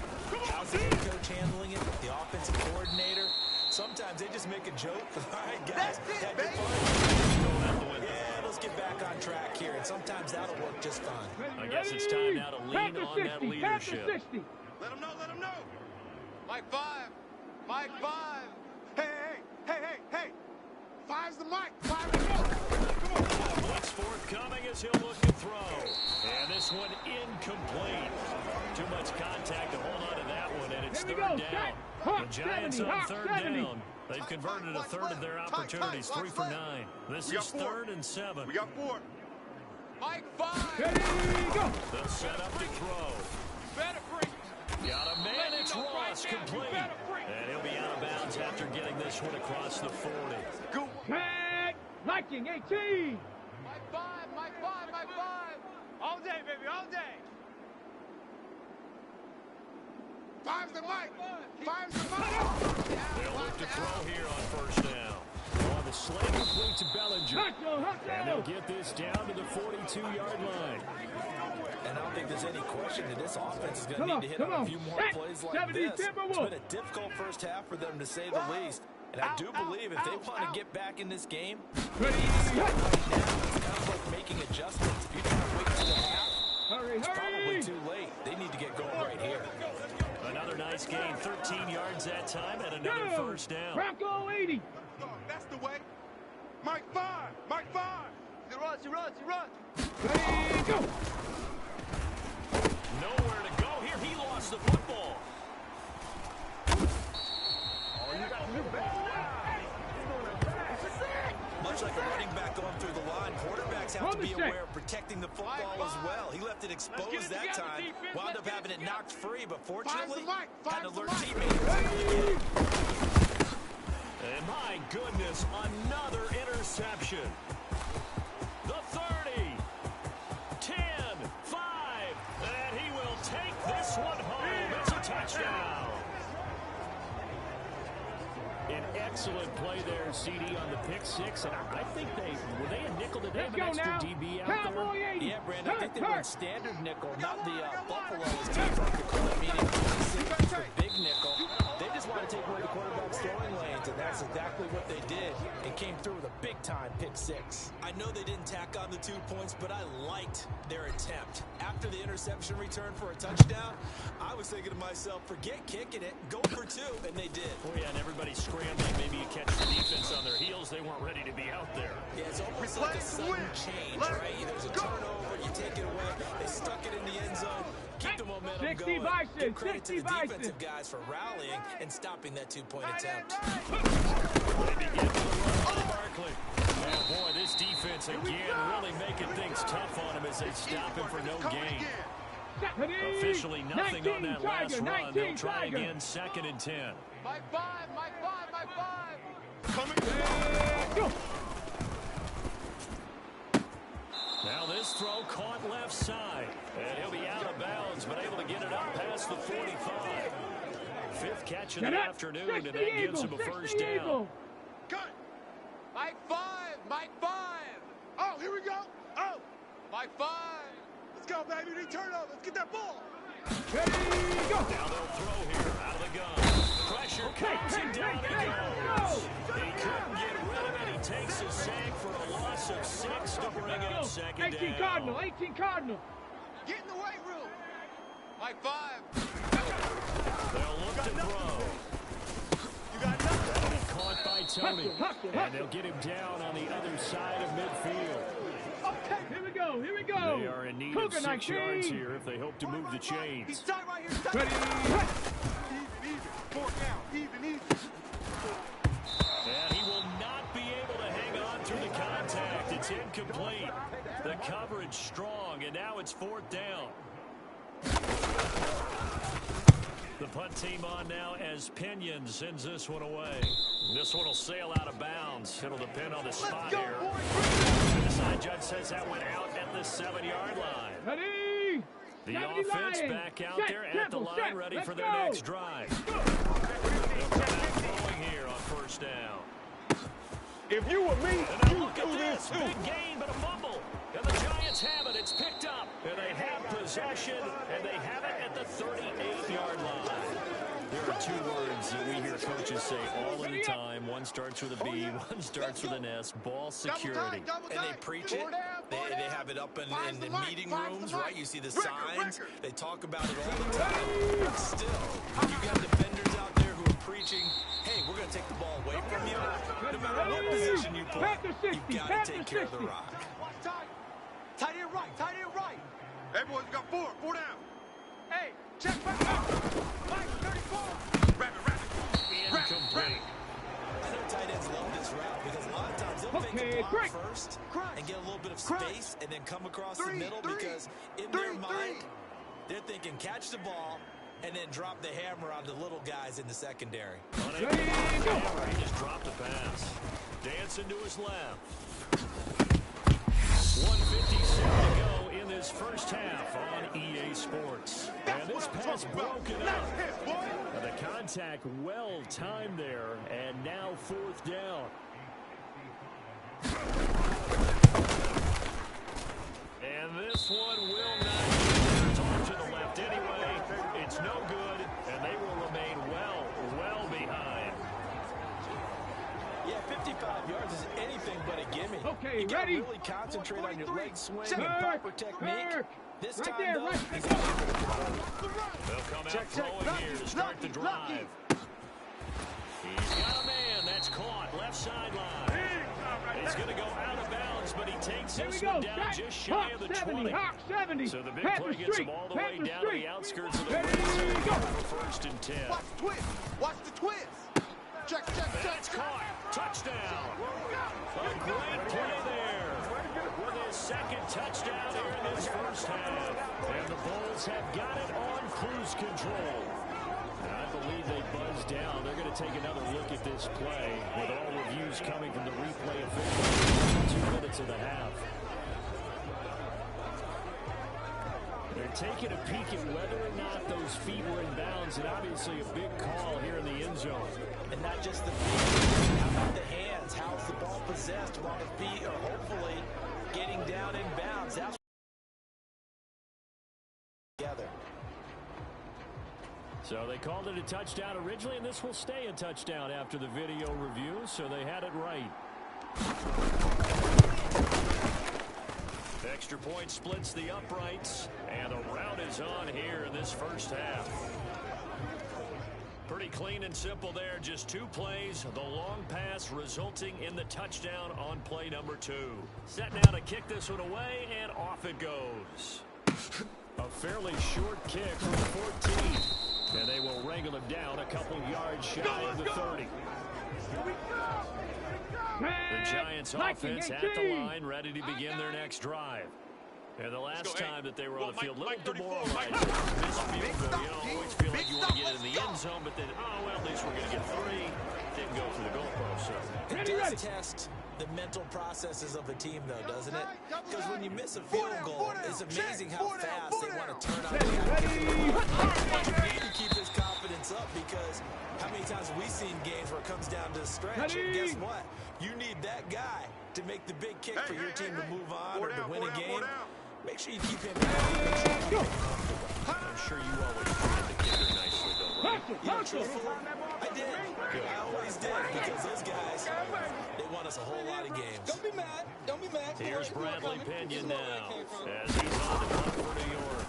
How's the head coach handling it? The offensive coordinator? Sometimes they just make a joke. All right, guys, have your fun. Yeah, let's get back on track here. And sometimes that'll work just fine. I guess it's time now to lean on that leadership. Let them know, let them know. Mike 5. Mike 5. Hey. 5's the mic. 5 to go. Come on. What's forthcoming as he'll look to throw. And this one incomplete. Too much contact to hold on to that one, and it's third down. The Giants on third down. They've converted a third of their opportunities, 3 for 9. This is 3rd and 7. We got 4. Mike 5. They'll set up to throw. Better bring. Got a man, it's Ross, complete. And he'll be out of bounds after getting this one across the 40. Go. Liking 18. Mike 5. Mike 5. Mike 5. All day, baby, all day. 5's the mic. 5's the mic. They'll look to throw here on first down. On the slant complete to Bellinger. And they'll get this down to the 42-yard line. And I don't think there's any question that this offense is going to need to hit on a few more plays like this. It's been a difficult first half for them, to say the least. And I do believe if they want to get back in this game, right now, it's kind of like making adjustments. If you try to wait till the half, it's probably too late. They need to get going right here. Another nice gain, 13 yards that time, and another first down. Bronco 80. That's the way. Mike 5. Mike 5. He runs. Ready, go. Nowhere to go here. He lost the football. Much like a running back going through the line, quarterbacks have to be aware of protecting the football as well. He left it exposed that time, wound up having it knocked free, but fortunately, had an alert teammate. And my goodness, another interception. The 30, 10, 5, and he will take this one home. It's a touchdown. An excellent play there, CD, on the pick six. And I think were they a nickel today? An extra DB out there? Yeah, Brandon, I think they went standard nickel, not the Buffalo, as Steve Frank to call it, meaning the big nickel. They just want to take away the quarterback's throwing lanes, and that's exactly what they did, and came through with a big-time pick six. I know they didn't tack on the 2 points, but I liked their attempt. After the interception return for a touchdown, I was thinking to myself, forget kicking it, go for 2, and they did. Oh, yeah, and everybody scrambling. Maybe you catch the defense on their heels. They weren't ready to be out there. Yeah, it's almost like a sudden change, right? There's a turnover, you take it away, they stuck it in the end zone, keep the momentum going. Give credit to the defensive guys for rallying and stopping that 2-point attempt. Maybe get to the run on Barkley. Oh, boy, this defense again really making things tough on him as they stop him for no gain. Officially nothing on that last run. They'll try again, 2nd and 10. Mike 5. Mike 5. Mike 5. Go. Now this throw caught left side. And he'll be out of bounds, but able to get it up past the 45. 5th catch of the afternoon, and that gives him a first down. Cut. Mike 5. Mike 5. Oh, here we go. Oh. Mike 5. Let's go, baby. They turn over. Let's get that ball. Ready, go. Now they'll throw here out of the gun. Pressure comes and down he goes. He couldn't get rid of it. He takes a sack for a loss of 6 to bring up 2nd 18 down. Cardinal, 18 Cardinal. Get in the weight room. Mike 5. They'll look to throw. You got nothing. That'll be caught by Tony. And they'll get him down on the other side of midfield. Here we go. They are in need of 6 yards here if they hope to move the chains. He's tight right here. Ready. Even. 4 down. Even. And he will not be able to hang on through the contact. It's incomplete. The coverage strong, and now it's 4th down. The punt team on now as Pinion sends this one away. This one will sail out of bounds. It'll depend on the spot here. The side judge says that went out at the 7-yard line. Ready. The offense back out there at the line, ready for their next drive. They'll come out throwing here on first down. If you were me, And now you look at do this. this too. Big gain, but a fumble. And the Giants have it. It's picked up. And they have possession, and they have it at the 38-yard line. There are two words that we hear coaches say all of the time. One starts with a B, one starts with an S. Ball security. And they preach it. They have it up in the meeting rooms, right? You see the signs. They talk about it all the time. But still, you got defenders out there who are preaching, hey, we're going to take the ball away from you. No matter what position you play, you've got to take care of the rock. Tight end right, tight end right. Hey, boys, we got four down. Hey, check back up. Mike, 34. Rabbit. Incomplete. I know tight ends love this route because a lot of times they'll fake a block first and get a little bit of space and then come across the middle because in their mind, they're thinking catch the ball and then drop the hammer on the little guys in the secondary. He just dropped a pass. Dancing to his left. 1:57 to go in this first half on EA Sports. And this pass broken up. And the contact well timed there, and now fourth down. And this one will not get off to the left anyway. It's no good, and they will remain well behind. Yeah, 55 yards is anything but a gimme. Okay, you gotta ready? really concentrate on your leg swing Check. and proper technique. Check. This Right time, there, though, right. he's got to give it a go. They'll come out throwing here to start the drive. He's got a man. That's caught. Left sideline. He's going to go out of bounds, but he takes Here we this go. one down just shy of the 20. Hawk 70. So the big Panther play gets streak. him all the way Panther down to streak. the outskirts of the Ready, red zone go. for first and 10. Watch the twist. Watch the twist. Check. That's caught. Touchdown. A great play there. With his second touchdown here in this first half. And the Bulls have got it on cruise control. And I believe they buzzed down. They're going to take another look at this play with all reviews coming from the replay officials. 2 minutes of the half. They're taking a peek at whether or not those feet were in bounds, and obviously a big call here in the end zone. And not just the feet. How about the hands? How's the ball possessed while the feet are hopefully getting down in bounds? That's together. So they called it a touchdown originally, and this will stay a touchdown after the video review, so they had it right. Extra point splits the uprights, and the route is on here in this first half. Pretty clean and simple there, just 2 plays. The long pass resulting in the touchdown on play number 2. Set now to kick this one away, and off it goes. A fairly short kick from the 14. And they will wrangle him down a couple yards shy of the 30. The Giants offense at the line, ready to begin their next drive. And the last time that they were on the field, a little demoralized. This field goal, you always feel like you want to get it in the end zone, but then, oh, well, at least we're going to get 3. Didn't go through the goalpost, so. It does test the mental processes of a team, though, doesn't it? Because when you miss a field goal, it's amazing how fast they want to turn on the offense. You need to keep his confidence up because how many times have we seen games where it comes down to a stretch? And guess what? You need that guy to make the big kick for your team to move on or to win a game. Make sure you keep him comfortable. I'm sure you always treated the kicker nicely, though, right? You know, truthfully, I did. I always did because those guys, they won us a whole lot of games. Don't be mad. Don't be mad. Here's Bradley Pinion now as he's on the punt for New York.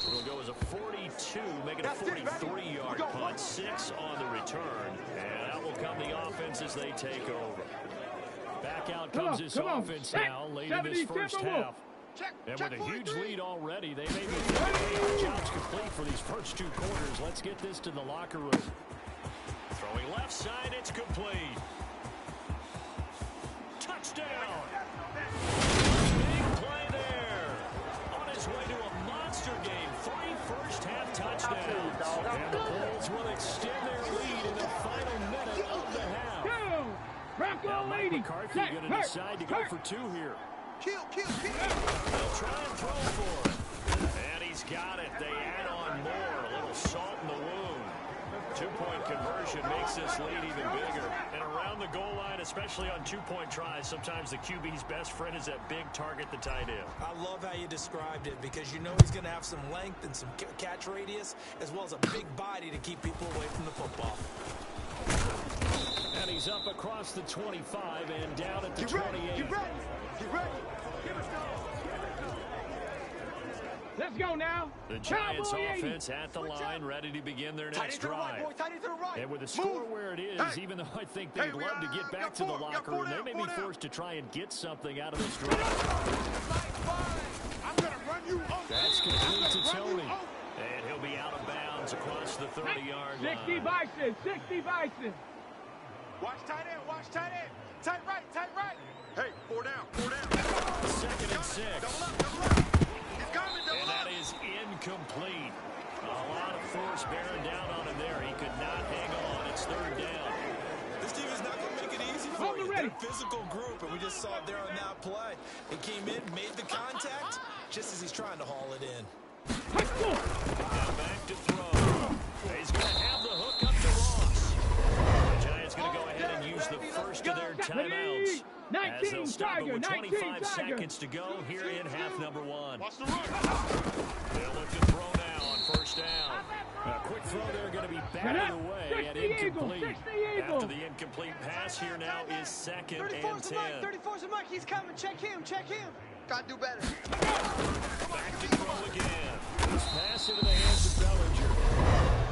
It'll go as a 42, make it a 43-yard punt, 6 on the return, and out will come the offense as they take over. Back out comes this offense now, late in this first half. And with a huge lead already, they may be thinking job's complete for these first 2 quarters. Let's get this to the locker room. Throwing left side, it's complete. Touchdown! Big play there. On his way to a monster game. 3 first-half touchdowns. And the Bulls will extend their lead in the final minute of the half. Now Mike McCarthy going to decide to go for 2 here. Kill. They'll try and throw for it. And he's got it. They add on more. A little two-point conversion makes this lead even bigger. And around the goal line, especially on two-point tries, sometimes the QB's best friend is that big target, the tight end. I love how you described it because you know he's going to have some length and some catch radius as well as a big body to keep people away from the football. And he's up across the 25 and down at the 28. Get ready. Get ready. Let's go now. The Giants Cowboy offense at the line, ready to begin their next drive. Right. And with the score where it is, even though I think they'd love to get back to the locker room, they may be forced to try and get something out of this drive. I'm going to run you over. That's complete to Tony. And he'll be out of bounds across the 30-yard line. 60 Bison, 60 Bison. Watch tight end, watch tight end. Tight right, tight right. Hey, 4 down, 4 down. 2nd and 6. Double up, double up. He's coming, double And that up. is incomplete. A lot of force bearing down on him there. He could not hang on. It's 3rd down. This team is not going to make it easy for you. They're a physical group, and we just saw it there on that play. He came in, made the contact, just as he's trying to haul it in. Now back to throw. He's going to have the hook up to Ross. The Giants going to go ahead and use the first of their timeouts. As they'll stop it with 25 seconds to go here in half number 1. Watch the run. They'll look to throw now on 1st down. A quick throw there going to be batted away and incomplete. After the incomplete pass here now is 2nd and 10. 34's a Mike. He's coming. Check him. Check him. Gotta do better. Back to throw again. This pass into the hands of Bellinger.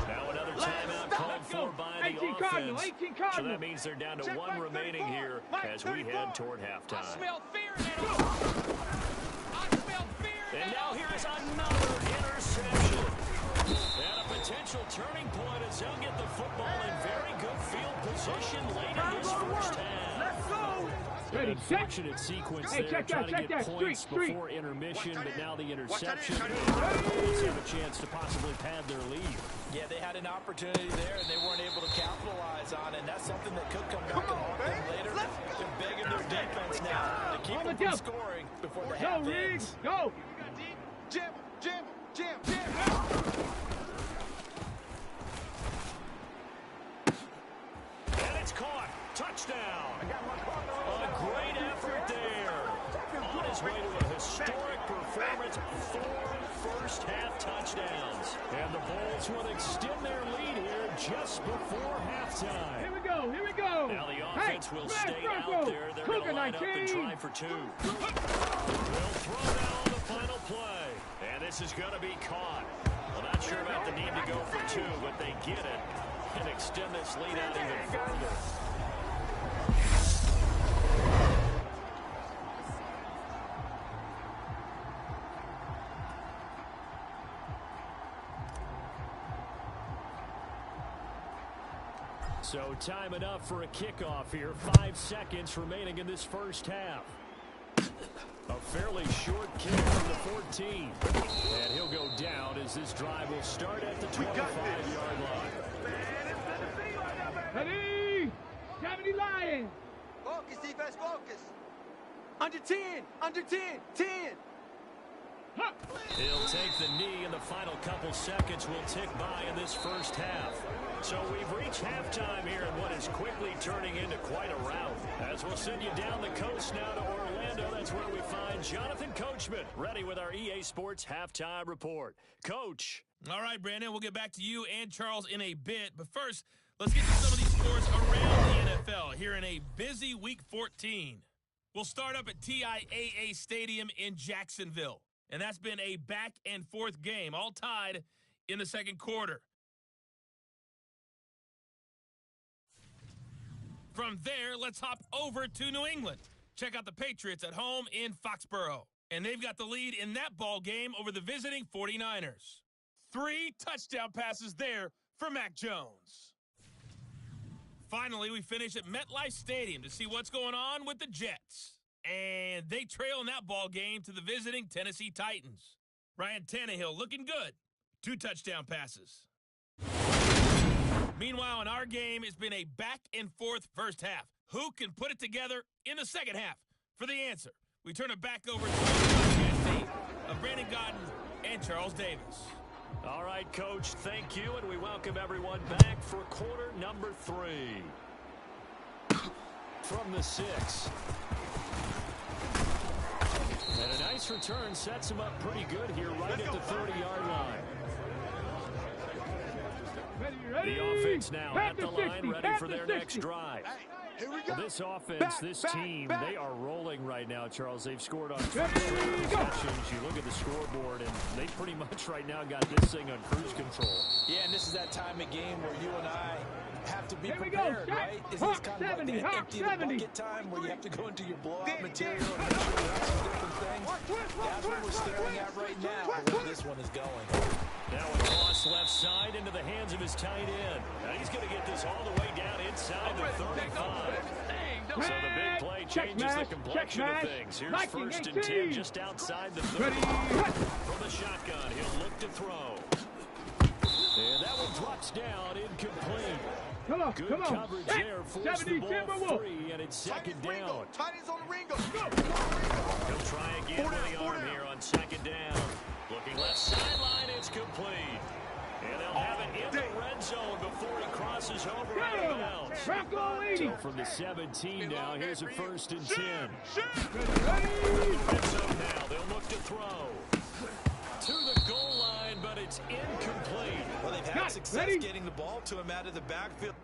Now another timeout called for by the offense. So that means they're down to 1 remaining here as we head toward halftime. Smell fear in it. I smell fear in it. And now here's another interception. And a potential turning point as they'll get the football in very good field position late in this first half. Let's go. An Ready, unfortunate sequence there, check trying that, to get points street. before intermission, but now the interception. Watch Bulls have a chance to possibly pad their lead. Yeah, they had an opportunity there, and they weren't able to capitalize on it. And that's something that could come back and haunt them later. They're begging their defense now to keep them from scoring before the half ends. Go. Jim, Jim, Jim, Jim. And it's caught. Touchdown. A great effort there. On his way to a historic performance, 4 first-half touchdowns. And the Bulls will extend their lead here just before halftime. Here we go. Here we go. Now the offense will stay out there. They're going to line up and try for 2. They'll throw now on the final play. And this is going to be caught. Well, not sure about the need to go for 2, but they get it and extend this lead out even further. So time enough for a kickoff here. 5 seconds remaining in this first half. A fairly short kick from the 14. And he'll go down as this drive will start at the 25-yard line. Ready. 70 Lions. Focus, defense, focus. Under 10. Under 10. 10. He'll take the knee, and the final couple seconds will tick by in this first half. So we've reached halftime here in what is quickly turning into quite a rout. As we'll send you down the coast now to Orlando, that's where we find Jonathan Coachman, ready with our EA Sports Halftime Report. Coach. All right, Brandon, we'll get back to you and Charles in a bit. But first, let's get to some of these scores around the NFL here in a busy Week 14. We'll start up at TIAA Stadium in Jacksonville. And that's been a back-and-forth game, all tied in the second quarter. From there, let's hop over to New England. Check out the Patriots at home in Foxborough. And they've got the lead in that ball game over the visiting 49ers. 3 touchdown passes there for Mac Jones. Finally, we finish at MetLife Stadium to see what's going on with the Jets. And they trail in that ball game to the visiting Tennessee Titans. Ryan Tannehill looking good. 2 touchdown passes. Meanwhile, in our game, it's been a back-and-forth first half. Who can put it together in the second half? For the answer, we turn it back over to the podcast team of Brandon Gaudin and Charles Davis. All right, Coach, thank you, and we welcome everyone back for quarter number 3. From the 6. And a nice return sets him up pretty good here right at the 30-yard line. Ready. The offense now at the line, 60, ready for their next drive. Here we go. This offense, this team, they are rolling right now, Charles. They've scored on 2 Ready, possessions. You look at the scoreboard, and they pretty much right now got this thing on cruise control. Yeah, and this is that time of game where you and I have to be Here we go, prepared, Shaq. right? This Hawk is kind 70, of like Hawk empty the 70. bucket time where you have to go into your blowout material and make sure you have some different things. That's what we're staring at right now, where this one is going. Now a cross left side into the hands of his tight end. Now he's going to get this all the way down inside the 35. So the big play changes the complexion of things. Here's first and 10 just outside the 30. From the shotgun, he'll look to throw. And that one drops down, incomplete. Good coverage there, forced the ball free, and it's second down. Tight ends on the Ringo. He'll try again with the arm here on second down. Looking left sideline, it's complete. And they'll have it in the red zone before he crosses over out of bounds. So from the 17 now, here's a first and 10. Red zone now, they'll look to throw. To the goal line, but it's incomplete. Well, they've had success getting the ball to him out of the backfield.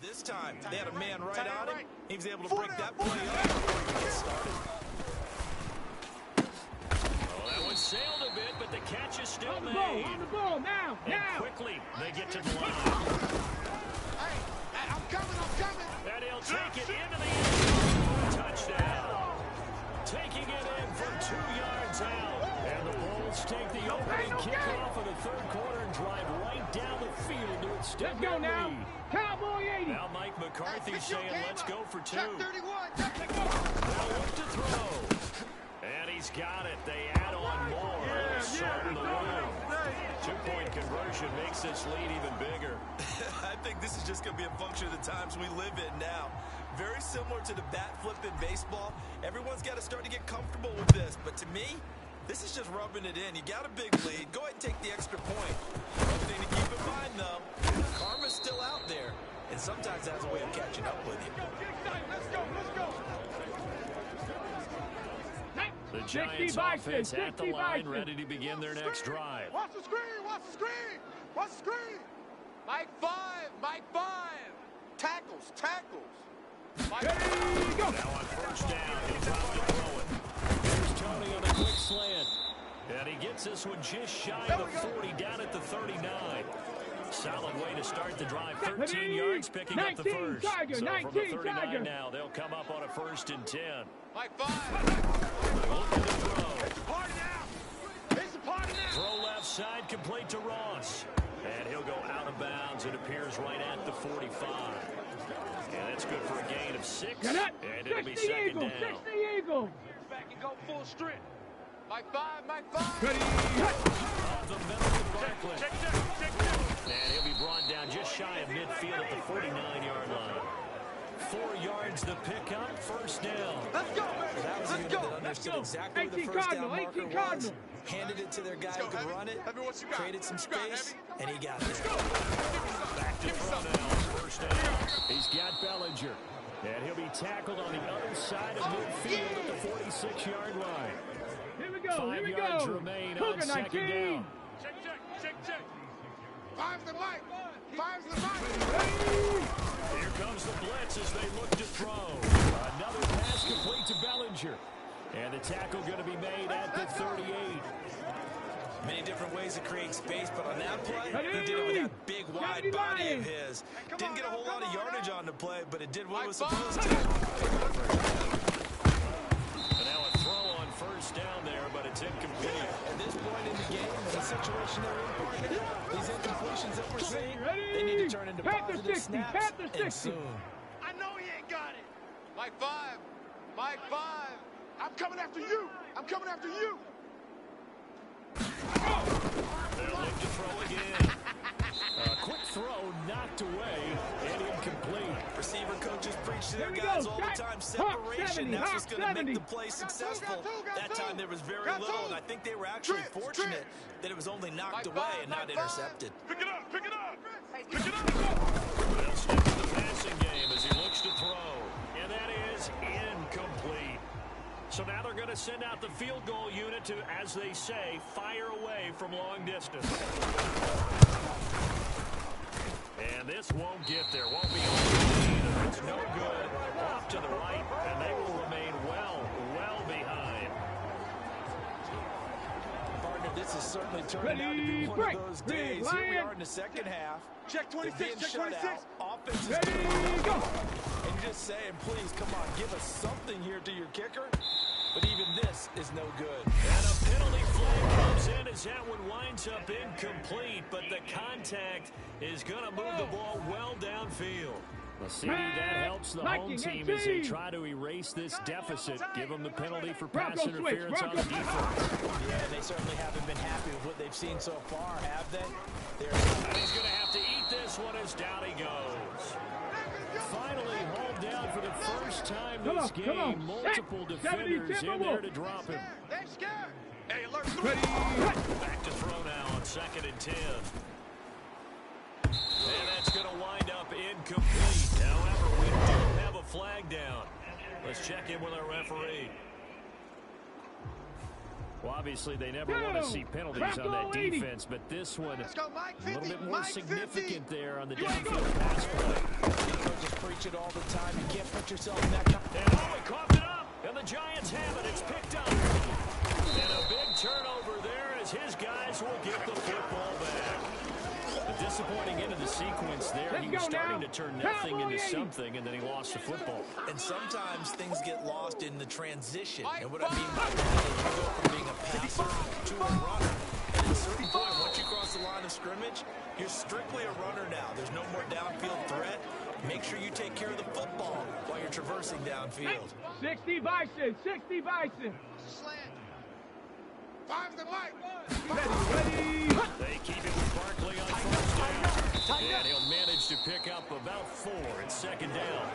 this time. They had a man right on him. He was able to break that play up before he gets started. Well, that one sailed a bit, but the catch is still made. On the ball, now, and now. quickly, they get to the line. Hey, I'm coming. And he'll take it into the end zone for a touchdown. Taking it in from 2 yards out. And the Bulls take the opening kickoff of the third quarter and drive right down the field to extend their lead. Cowboy 80. Now Mike McCarthy saying, let's go for 2. Check 31. Now look to throw. And he's got it. They add on more. Starting the run. 2-point conversion makes this lead even bigger. I think this is just going to be a function of the times we live in now. Very similar to the bat flip in baseball. Everyone's got to start to get comfortable with this. But to me, this is just rubbing it in. You got a big lead. Go ahead and take the extra point. One thing to keep in mind, though, karma's still out there. And sometimes has a way of catching up with you. Let's go. The Giants offense at the line, ready to begin their next drive. Watch the screen. Mike 5. Tackles. There you go. Now on first down, he'll probably throw it. Here's Tony on a quick slant. And he gets this one just shy of the 40, down at the 39. Solid way to start the drive. 13 yards, picking up the first. So from the 39 now, they'll come up on a 1st and 10. Mike 5. Looking to throw. It's a party now. Throw left side, complete to Ross. And he'll go out of bounds. It appears right at the 45. And that's good for a gain of 6. And it'll be second down. 60 Eagle. Back and go full strength. Mike 5. Ready. Off the middle to Barkley. And he'll be brought down just shy of midfield at the 49-yard line. 4 yards the pickup, first down. Let's go. That was a unit that understood exactly where the first down marker was. Handed it to their guy who could run it, created some space, and he got there. Back to throw now, first down. He's got Bellinger. And he'll be tackled on the other side of midfield at the 46-yard line. Here we go. 5 yards remain on second down. Check. 5's the Mike. Here comes the blitz as they look to throw. Another pass complete to Bellinger. And the tackle going to be made at the 38. Many different ways to create space, but on that play, he did it with that big, wide body of his. Didn't get a whole lot of yardage on the play, but it did what it was supposed to. And now a throw on first down there, but it's incomplete. At this point in the game, in the situation they're in, partner, these incompletions that we're seeing, they need to turn into positive snaps, and soon. I know he ain't got it. Mike 5. I'm coming after you. They'll look to throw again. A quick throw knocked away and incomplete. Receiver coaches preach to their guys all the time. Separation, that's what's going to make the play successful. That time there was very little, and I think they were actually fortunate that it was only knocked away and not intercepted. Pick it up. They'll stick to the passing game as he looks to throw. And that is incomplete. So now they're going to send out the field goal unit to, as they say, fire away from long distance. And this won't get there. Won't be on. It's no good. Off to the right, and they will remain well behind. Partner, this is certainly turning out to be one of those days. Here we are in the second half. Check 26. Offense is Ready, go. and you're just saying, please, come on, give us something here to your kicker. But even this is no good. And a penalty flag comes in as that one winds up incomplete, but the contact is going to move the ball well downfield. Well, see, that helps the home team as they try to erase this deficit. Give them the penalty for pass interference on the defense. Yeah, they certainly haven't been happy with what they've seen so far, have they? And he's going to have to eat this one as down he goes. Finally hauled down for the first time this game. Multiple defenders in there to drop him. They're scared. Hey, alert. Back to throw now on 2nd and 10. And that's going to wind up incomplete. However, we do have a flag down. Let's check in with our referee. Well, obviously, they never want to see penalties on that defense, but this one a little bit more significant there on the downfield pass play. Coach preach it all the time. You can't put yourself in that kind of... And he coughed it up, and the Giants have it. It's picked up. And a big turnover there as his guys will get the football back. A disappointing end of the sequence there. He was starting to turn nothing into something, and then he lost the football. And sometimes things get lost in the transition. And what I mean by that is you go from being a passer to a runner. And at a certain point, once you cross the line of scrimmage, you're strictly a runner now. There's no more downfield threat. Make sure you take care of the football while you're traversing downfield. 60 Bison, 60 Bison. Slant. Five the mic. Ready. They keep it with Barkley on first down. And he'll manage to pick up about 4 at second down.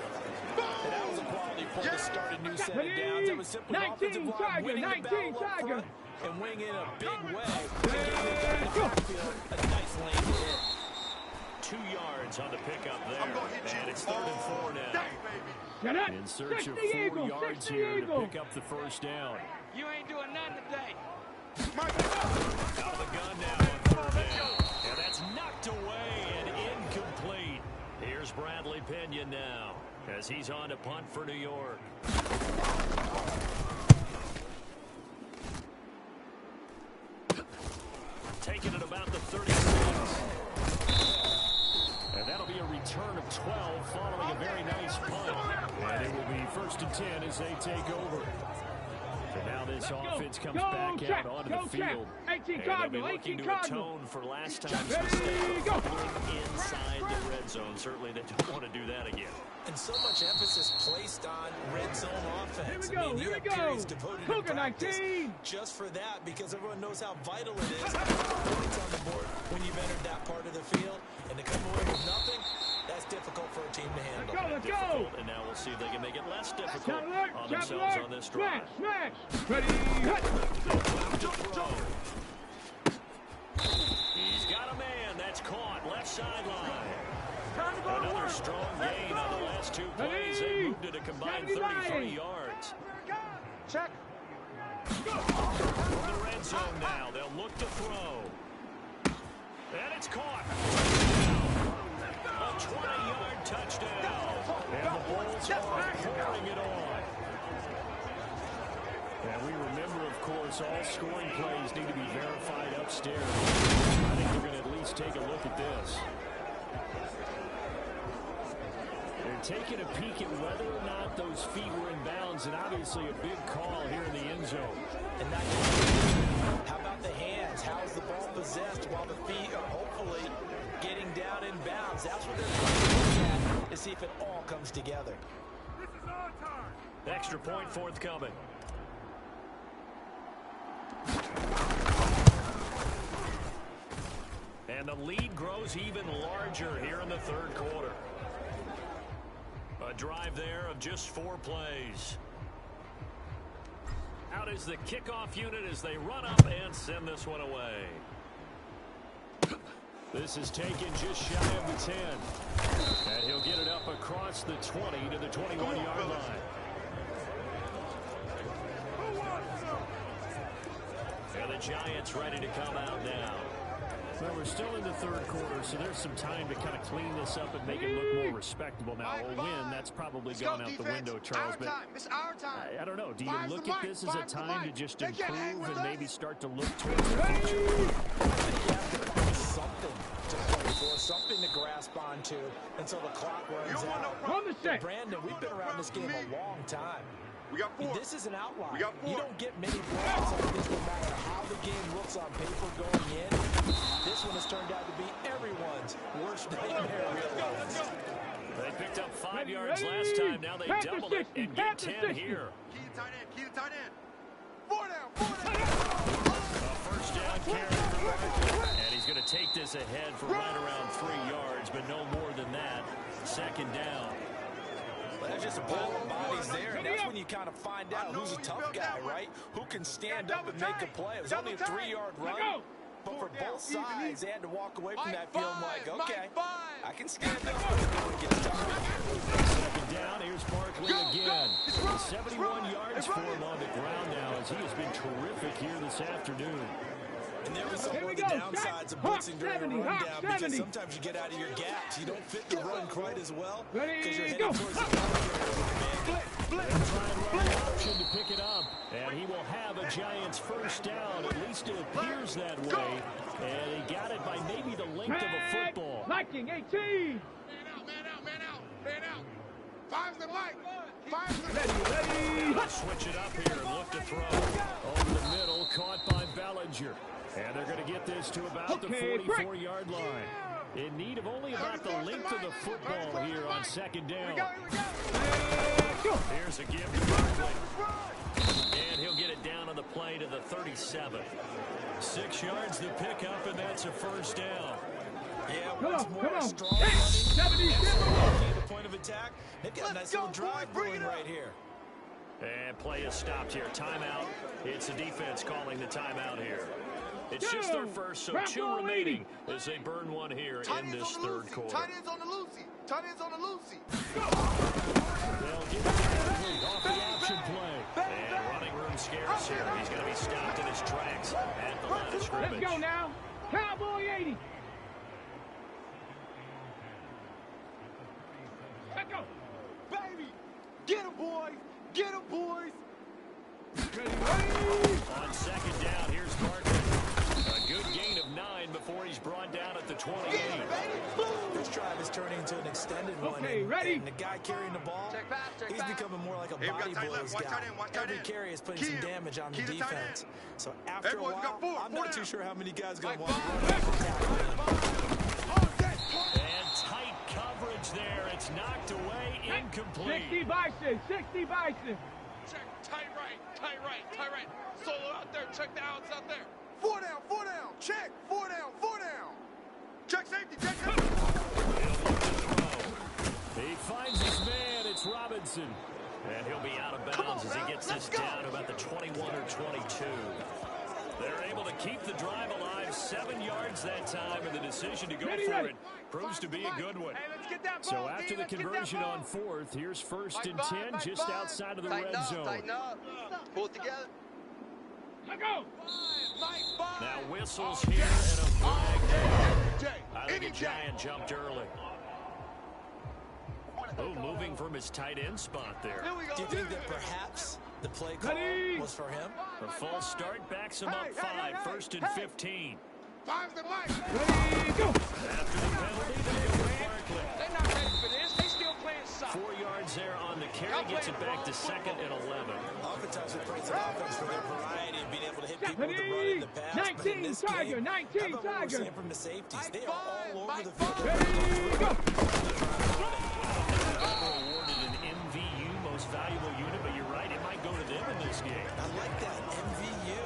And that was a quality play to start a new set of downs. It was simply 19 offensive line Tiger, winning the 19 battle up Tiger. front and winning in a big way. And getting it down the backfield, a nice lane to hit. 2 yards on the pickup there. And it's 3rd and 4 now. Shut up. In search of 4 Eagle, yards 60 here Eagle. to pick up the first down. You ain't doing nothing today. Out of the gun now on 3rd down. And that's knocked away and incomplete. Here's Bradley Pinion now as he's on to punt for New York. Taking it about the 36. And that'll be a return of 12 following a very nice punt. And it will be 1st and 10 as they take over. And now this offense comes back out onto the field. 18 And they'll be Cardinal, looking 18 to Cardinal. atone for last time's mistake. Inside the red zone. Certainly they don't want to do that again. And so much emphasis placed on red zone offense. Here we go, I mean, you here have we go. periods devoted to Cougar practice 19. just for that, because everyone knows how vital it is to put points on the board when you've entered that part of the field. And to come away with nothing, that's difficult for a team to handle. Let's go. Difficult, and now we'll see if they can make it less difficult on themselves on this drive. Smash. Ready. Hit. To throw. He's got a man. That's caught. Left sideline. Another strong gain on the last 2 plays. They moved it a combined 33 yards. Check. From the red zone now. They'll look to throw. And it's caught. A 20-yard touchdown. And the Bulls are pouring it on. And we remember, of course, all scoring plays need to be verified upstairs. I think we're going to at least take a look at this. They're taking a peek at whether or not those feet were in bounds, and obviously a big call here in the end zone. And not just how about the hands? How is the ball possessed while the feet are hopefully getting down in bounds? That's what they're trying to look at to see if it all comes together. This is our time. Extra point forthcoming. And the lead grows even larger here in the 3rd quarter. A drive there of just 4 plays. Out is the kickoff unit as they run up and send this one away. This is taken just shy of the 10. And he'll get it up across the 20 to the 21-yard line. And the Giants ready to come out now. Well, we're still in the 3rd quarter, so there's some time to kind of clean this up and make it look more respectable. Now, a win, that's probably gone out the window, Charles. But It's our time. I don't know. Do you Five's look the at mic. this as a Five's the time to mic. just They can't hang improve with and us. maybe start to look towards the future? Something to play for, something to grasp onto until the clock runs out. On the set. Brandon, we've been around this game a long time. We got I mean, 4. this is an outlier. We got 4. You don't get many blocks like this no matter how the game looks on paper going in. This one has turned out to be everyone's worst nightmare. They picked up 5 yards last time. Now they double it and get 10 here. Key to tight end. Key to tight end. 4 down. 4 down. A first down carry for Barkley. And he's going to take this ahead for right around 3 yards, but no more than that. 2nd down. Well, there's just a pile of bodies there, and that's when you kind of find out who's a tough guy, right? Who can stand up and make a play. It was only a 3-yard run, but for both sides, they had to walk away from that feeling like, okay, I can stand up when it gets tough. 2nd down, here's Barkley again. 71 yards for him on the ground now as he has been terrific here this afternoon. And there we saw Here one we of the go. downsides of Hawk blitzing during 70, a Hawk rundown because 70. sometimes you get out of your gaps. You don't fit the run quite as well Ready, because you're go. heading towards the ball carrier. Try and run the option to pick it up. And he will have a Giants first down. At least it appears that way. And he got it by maybe the length of a football. Liking 18. Man out, man out, man out, man out. Five's the light. Five's the Ready. They'll switch it up here and look to throw. Over the middle, caught by Bellinger. And they're going to get this to about the 44-yard line. In need of only about the length of the football here on second down. Here's a give to Barkley. And he'll get it down on the play to the 37. 6 yards to pick up, and that's a first down. Yeah, Come once on, more come on. strong Hey, running. 77. The point of attack. They've got a nice little drive going right here. And play is stopped here. Timeout. It's the defense calling the timeout here. It's just their first, so 2 remaining as they burn one here in this third quarter. Tight ends on the Lucy. Tight ends on the Lucy. They'll give it to Barkley off the option play. And running room scarce here. He's going to be stopped in his tracks at the line of scrimmage. Let's go now. Cowboy 80. Let's go. Baby, get him, boys. Get him, boys. Ready. On second down, here's Barkley. A good gain of 9 before he's brought down at the 28. This drive is turning into an extended one. Okay, and- ready? And the guy carrying the ball, Check pass, check he's pass. becoming more like a Hey, we got body tight blows left. Watch guy. tight end, watch tight Every end. carry is putting Key some him. damage on Key the the tight end. defense. So after Hey, a boys, we got while, four. I'm Four not too down. sure how many guys are going to Like want to five. run after tackle him. And tight coverage there. It's knocked away, incomplete. 60 Bison. 60 Bison. Check. Tight right. Tight right. Tight right. Solo out there. Check the outs out there. 4 down. 4 down. Check. 4 down. 4 down. Check safety. Check safety. He finds his man. It's Robinson. And he'll be out of bounds as he gets this down to about the 21 or 22. They're able to keep the drive alive. 7 yards that time, and the decision to go for it proves to be a good one. Hey, let's get that ball. So after D, the let's get that conversion ball. on 4th, here's first and Mike 10 five, just Mike outside of the Tighten red up, zone. tighten up. Pull it together. Let's go. Mike five. Now whistles Oh, here and a flag there. Jay. I think a Any Giant jumped early. Oh, moving from his tight end spot there. Here we go. Do you think that perhaps the play call Ready? was for him? A false start backs him up 5, first and 15. Five's the light. Ready. Go. After the penalty, they go with Barkley. They're not ready for this. They still playing soft. 4 yards there on the carry, gets it back to second and 11. Oftentimes we praise an offense for their variety and being able to hit people with the run Ready? and the pass. But in 19 this Tiger, game, 19 how about what we're Tiger. seeing from the safeties? They are five, all over Mike the field. Ready. Go. Awarded an MVU, most valuable unit, but you're right, it might go to them in this game. I like that. MVU.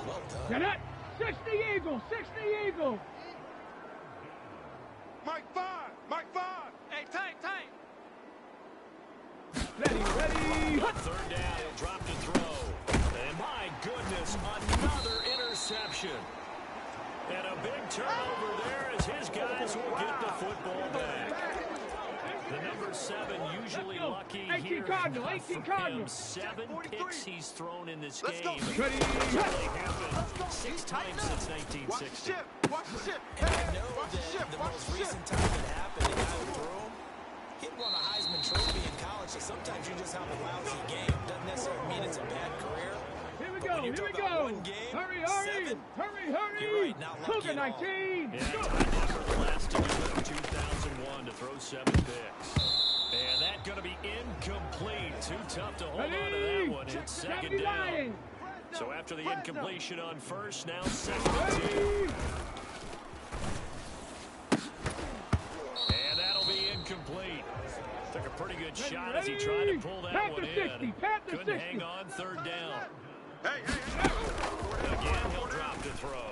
Well done. Get it. 60 Eagle. 60 Eagle. Mike five. Mike five. Hey, tight, tight. Ready. Third down, he'll drop to throw. And my goodness, another interception. And a big turnover there as his guys will get the football back. The number 7 usually Let's go. lucky 18 here. Cardinal, Not 18 for Cardinal. him. 7 picks he's thrown in this Let's game. go. Ready. It's only happened 6 times since Watch the 1960. ship. Watch the ship. And I Hey, know watch the that ship. the Watch most the ship. recent time it happened, the guy who threw him, he won a Heisman Trophy in college, so sometimes you just have a lousy game. Doesn't necessarily mean it's a bad career. Here we But go. when you Here we talk about go. one game, Hurry. 7, Hurry. you're right, not lucky Cougar at all. 19. Yeah, Go. tied up for the last to do it in 2001 to throw 7 picks. And that going to be incomplete. Too tough to hold on to that one. It's second down. Lions. So after the incompletion on first, now second and 2. Ready. And that'll be incomplete. Took a pretty good shot as he tried to pull that Panther one 60, in. Panther Couldn't 60. hang on third down. Hey. Again, he'll drop to throw.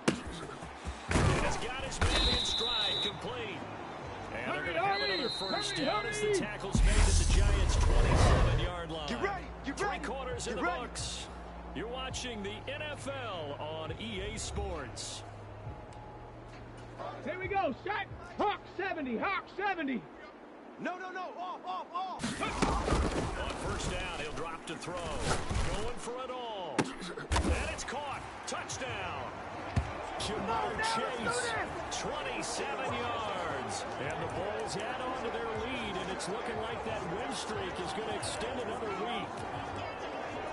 And he's got his man in stride, complete. And they're going to have another first down as the tackle's made at the Giants' 27-yard line. Get ready. Get ready. 3 quarters in Get the ready. books. You're watching the NFL on EA Sports. Here we go. Shot. Hawk 70. Hawk 70. No. Off. On first down, he'll drop to throw. Going for it all. And it's caught. Touchdown. Jamar Chase, 27 yards. And the Bulls add on to their lead, and it's looking like that win streak is going to extend another week.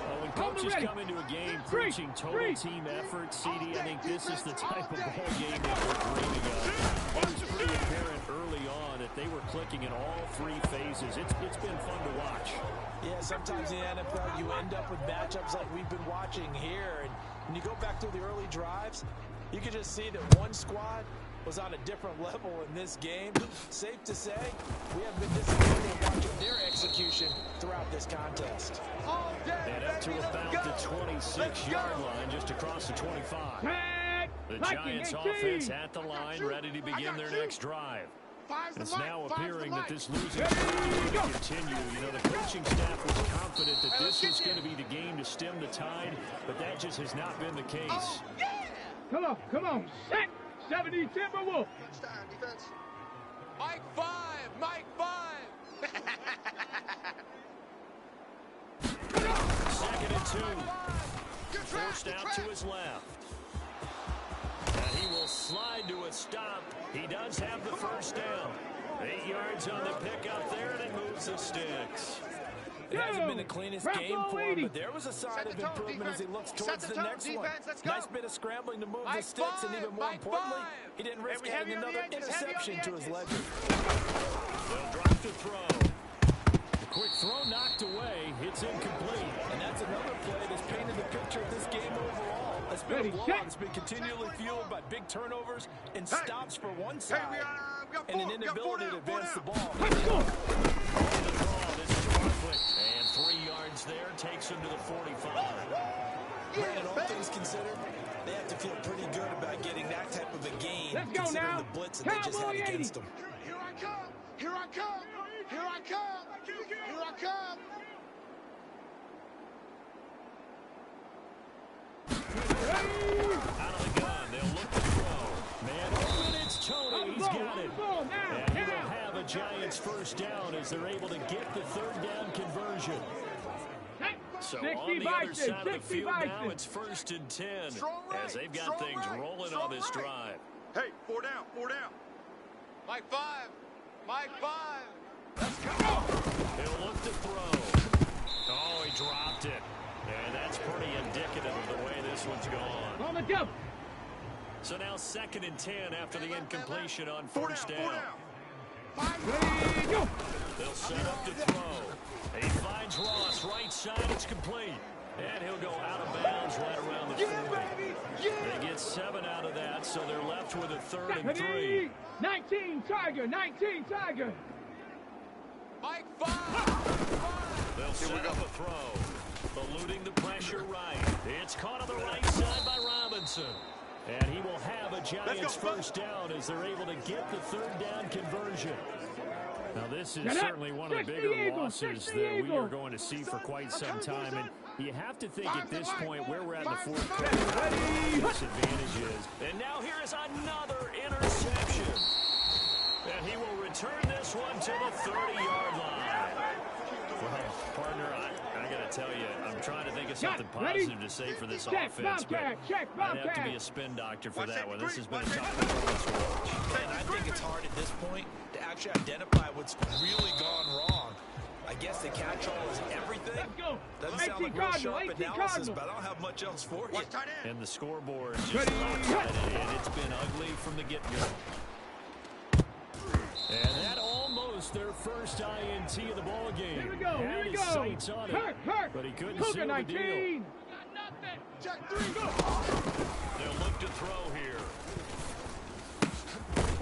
Well, when coaches come into a game preaching total team effort, CD, I think this is the type of ball game that we're dreaming of. It was pretty apparent early on that they were clicking in all three phases. It's been fun to watch. Yeah, sometimes in the NFL you end up with matchups like we've been watching here. And when you go back to the early drives, you can just see that one squad was on a different level in this game. Safe to say, we have been disappointed in watching their execution throughout this contest. And up to about the 26-yard line, just across the 25. The Giants offense at the line, ready to begin their next drive. It's now appearing that this losing streak is going to continue. You know, the coaching staff was confident that this was going to be the game to stem the tide, but that just has not been the case. Come on, set 70 Timberwolves. Defense. Mike 5, Mike 5. Second and 2. Forced out to his left. And he will slide to a stop. He does have the first down. 8 yards on the pickup there, and it moves the sticks. It hasn't been the cleanest game for him, but there was a sign of improvement as he looks towards the next one. Nice bit of scrambling to move the sticks, and even more importantly, he didn't risk adding another interception to his ledger. They'll drop the throw. The quick throw knocked away. It's incomplete. And that's another play that's painted the picture of this game overall. It's been a blowout that's been continually fueled by big turnovers and stops for one side, and an inability to advance the ball. And 3 yards there takes him to the 45. And all things considered, they have to feel pretty good about getting that type of a gain. Let's go now. The blitz that they just had against them. Here I come. Here I come. Here I come. Here I come. Out of the gun, they'll look to throw. Man open, it's Tony. He's got it. And he will have a Giants first down as they're able to get the third down conversion. So on the other side of the field now, it's 1st and 10 as they've got things rolling on this drive. Hey, 4 down, 4 down. Mike 5. Mike 5. Let's go. He'll look to throw. Oh, he dropped it. And that's pretty indicative of the way this one's gone. On the jump. So now 2nd and 10 after the incompletion on first down. Ready, go. They'll set up to throw. He finds Ross right side. It's complete. And he'll go out of bounds right around the 40. They get 7 out of that, so they're left with a 3rd and 3. 19 Tiger, 19 Tiger. Mike 5. They'll set up a throw. Eluding the pressure right. It's caught on the right side by Robinson. And he will have a Giants first down as they're able to get the third down conversion. Now this is certainly one of the bigger losses that we are going to see for quite some time. And you have to think at this point where we're at in the fourth quarter, disadvantage is. And now here is another interception. And he will return this one to the 30-yard line. Well, partner, I got to tell you, I'm trying to think of something positive to say for this offense, but I'd have to be a spin doctor for that one. This has been a tough performance to watch. And I think it's hard at this point to actually identify what's really gone wrong. I guess the catch-all is everything. Doesn't sound like real sharp analysis, but I don't have much else for you. And the scoreboard just lopsided, and it's been ugly from the get-go. And that almost their first INT of the ball game. Here we go, here we go. Sights on it, but he couldn't seal the deal. Check 3, go. They'll look to throw here.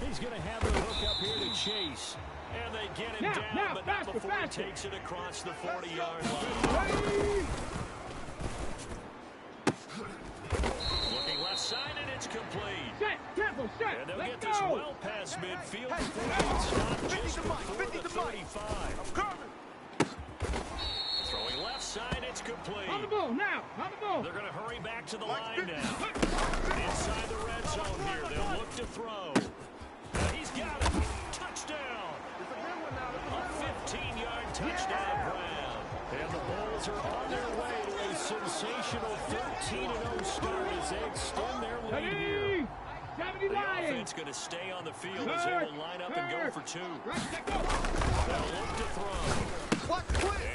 He's going to have the hook up here to Chase. And they get him down, but not before he takes it across the 40-yard line. Looking left side, and it's complete. Set, careful, set. And they'll get this well past midfield before they stop just before the 35. I'm coming. Throwing left side, it's complete. On the ball now, on the ball. They're going to hurry back to the line now. Inside the red zone here, they'll look to throw. He's got it. Touchdown. A 15-yard touchdown grab. And the Bulls Bulls are on their way to a sensational 13-0 start as they extend their lead here. The offense going to stay on the field as they will line up and go for two. They'll look to throw.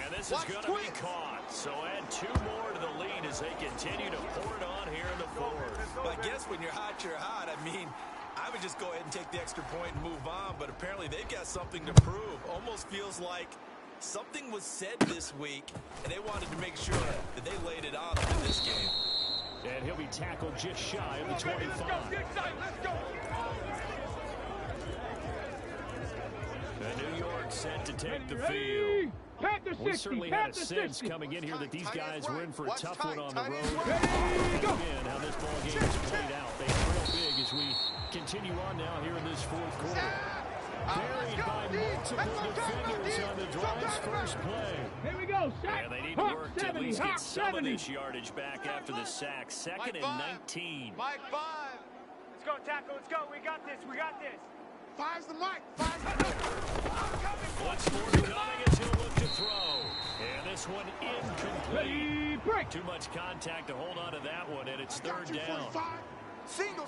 And this is going to be caught. So add two more to the lead as they continue to pour it on here in the fourth. But I guess when you're hot, you're hot. I mean, I would just go ahead and take the extra point and move on, but apparently they've got something to prove. Almost feels like something was said this week, and they wanted to make sure that they laid it on them in this game. And he'll be tackled just shy of the 25. Let's go. And New York set to take the field. We certainly had a sense coming in here that these guys were in for a tough one on the road. Again, how this ball game is played out. They trail big as we continue on now here in this fourth quarter. Buried by multiple defenders on the drive's first play. Here we go, sack. And they need to work to at least get some of this yardage back after the sack. Second and 19. Mike 5. Let's go, tackle. Let's go. We got this. We got this. 5's the mic. 5's the mic. What's more coming as he'll look to throw. And this one incomplete. Break. Too much contact to hold on to that one, and it's third down. Single.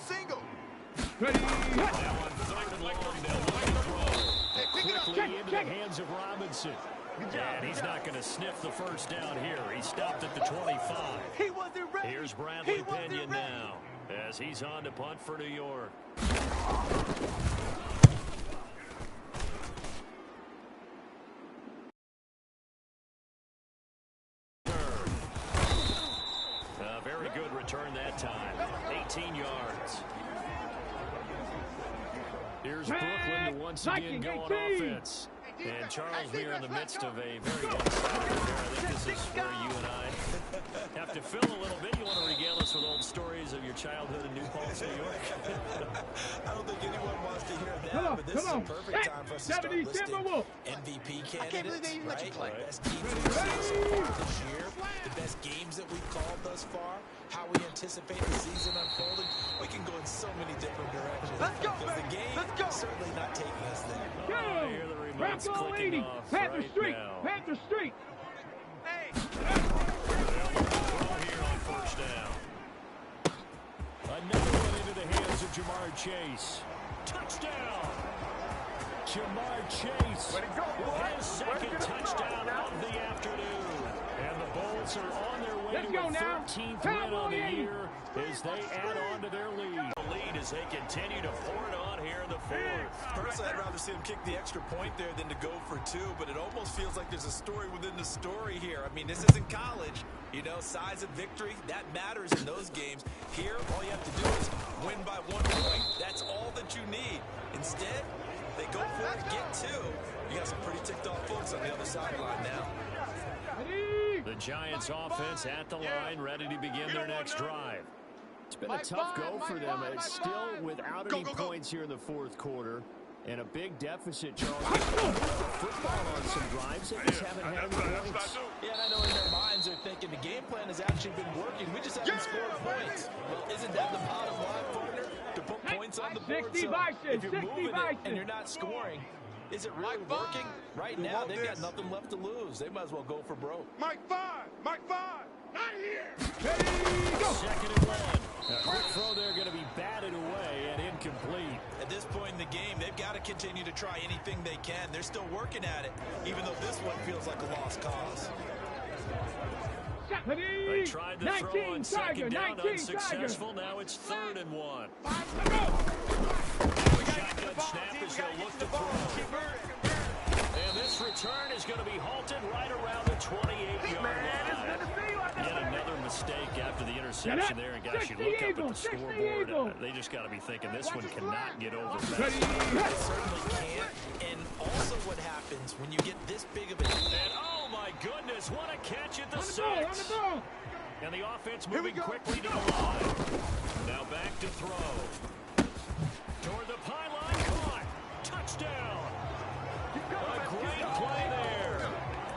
Ready. Now on third and long, they'll look to throw. Quickly into the hands of Robinson. And he's not going to sniff the first down here. He stopped at the 25. He wasn't ready. Here's Bradley Pena now as he's on to punt for New York. A very good return that time. 18 yards. Here's Brooklyn to once again go on offense. And Charles, we are in the midst of a very one-sided affair. I think this is where you and I have to fill a little bit. You want to regale us with old stories of your childhood in New Paltz, New York? I don't think anyone wants to hear that, but this is a perfect time for us to start listing MVP candidates, right? Best teams we've seen so far this year, the best games that we've called thus far, how we anticipate the season unfolding. We can go in so many different directions. Let's go, because the baby. game Let's go. is certainly not taking us there. Oh, I hear the remote's Bravo clicking 80. off Panther right Street. now. Panther Street. Hey. They'll throw here on first down. Another one into the hands of Jamar Chase. Touchdown! Jamar Chase with his second touchdown of the afternoon. And the Bulls are on their way to a 13th win on the year as they add on to their lead. The lead as they continue to pour it on here in the fourth. Personally, I'd rather see him kick the extra point there than to go for two, but it almost feels like there's a story within the story here. I mean, this isn't college. You know, size of victory, that matters in those games. Here, all you have to do is win by 1 point. That's all that you need. Instead, they go for it, get two. You got some pretty ticked off folks on the other sideline now. The Giants offense at the line, ready to begin their next drive. It's been a tough go for them. It's still without any points here in the fourth quarter. And a big deficit, Charles. Football on some drives. They just haven't had any points. Yeah, and I know in their minds they're thinking the game plan has actually been working. We just haven't scored points. Well, isn't that the bottom line, partner? To put points on the board. So if you're moving it and you're not scoring, is it really working? Right now, they've got nothing left to lose. They might as well go for broke. Mike 5. Not here. Second and 1. A quick throw there going to be batted away and incomplete. At this point in the game, they've got to continue to try anything they can. They're still working at it, even though this one feels like a lost cause. They tried the throw on second down, unsuccessful. Now it's third and 1. Shotgun snap as they'll look to throw. And this return is going to be halted right around the 28-yard line. Yet another mistake after the interception there. And guys, you look up at the scoreboard. They just got to be thinking this one cannot get over fast. They certainly can't. And also what happens when you get this big of a... And oh my goodness, what a catch at the 6. And the offense moving quickly to the line. Now back to throw. Toward the pylon, caught. Touchdown. A great play there.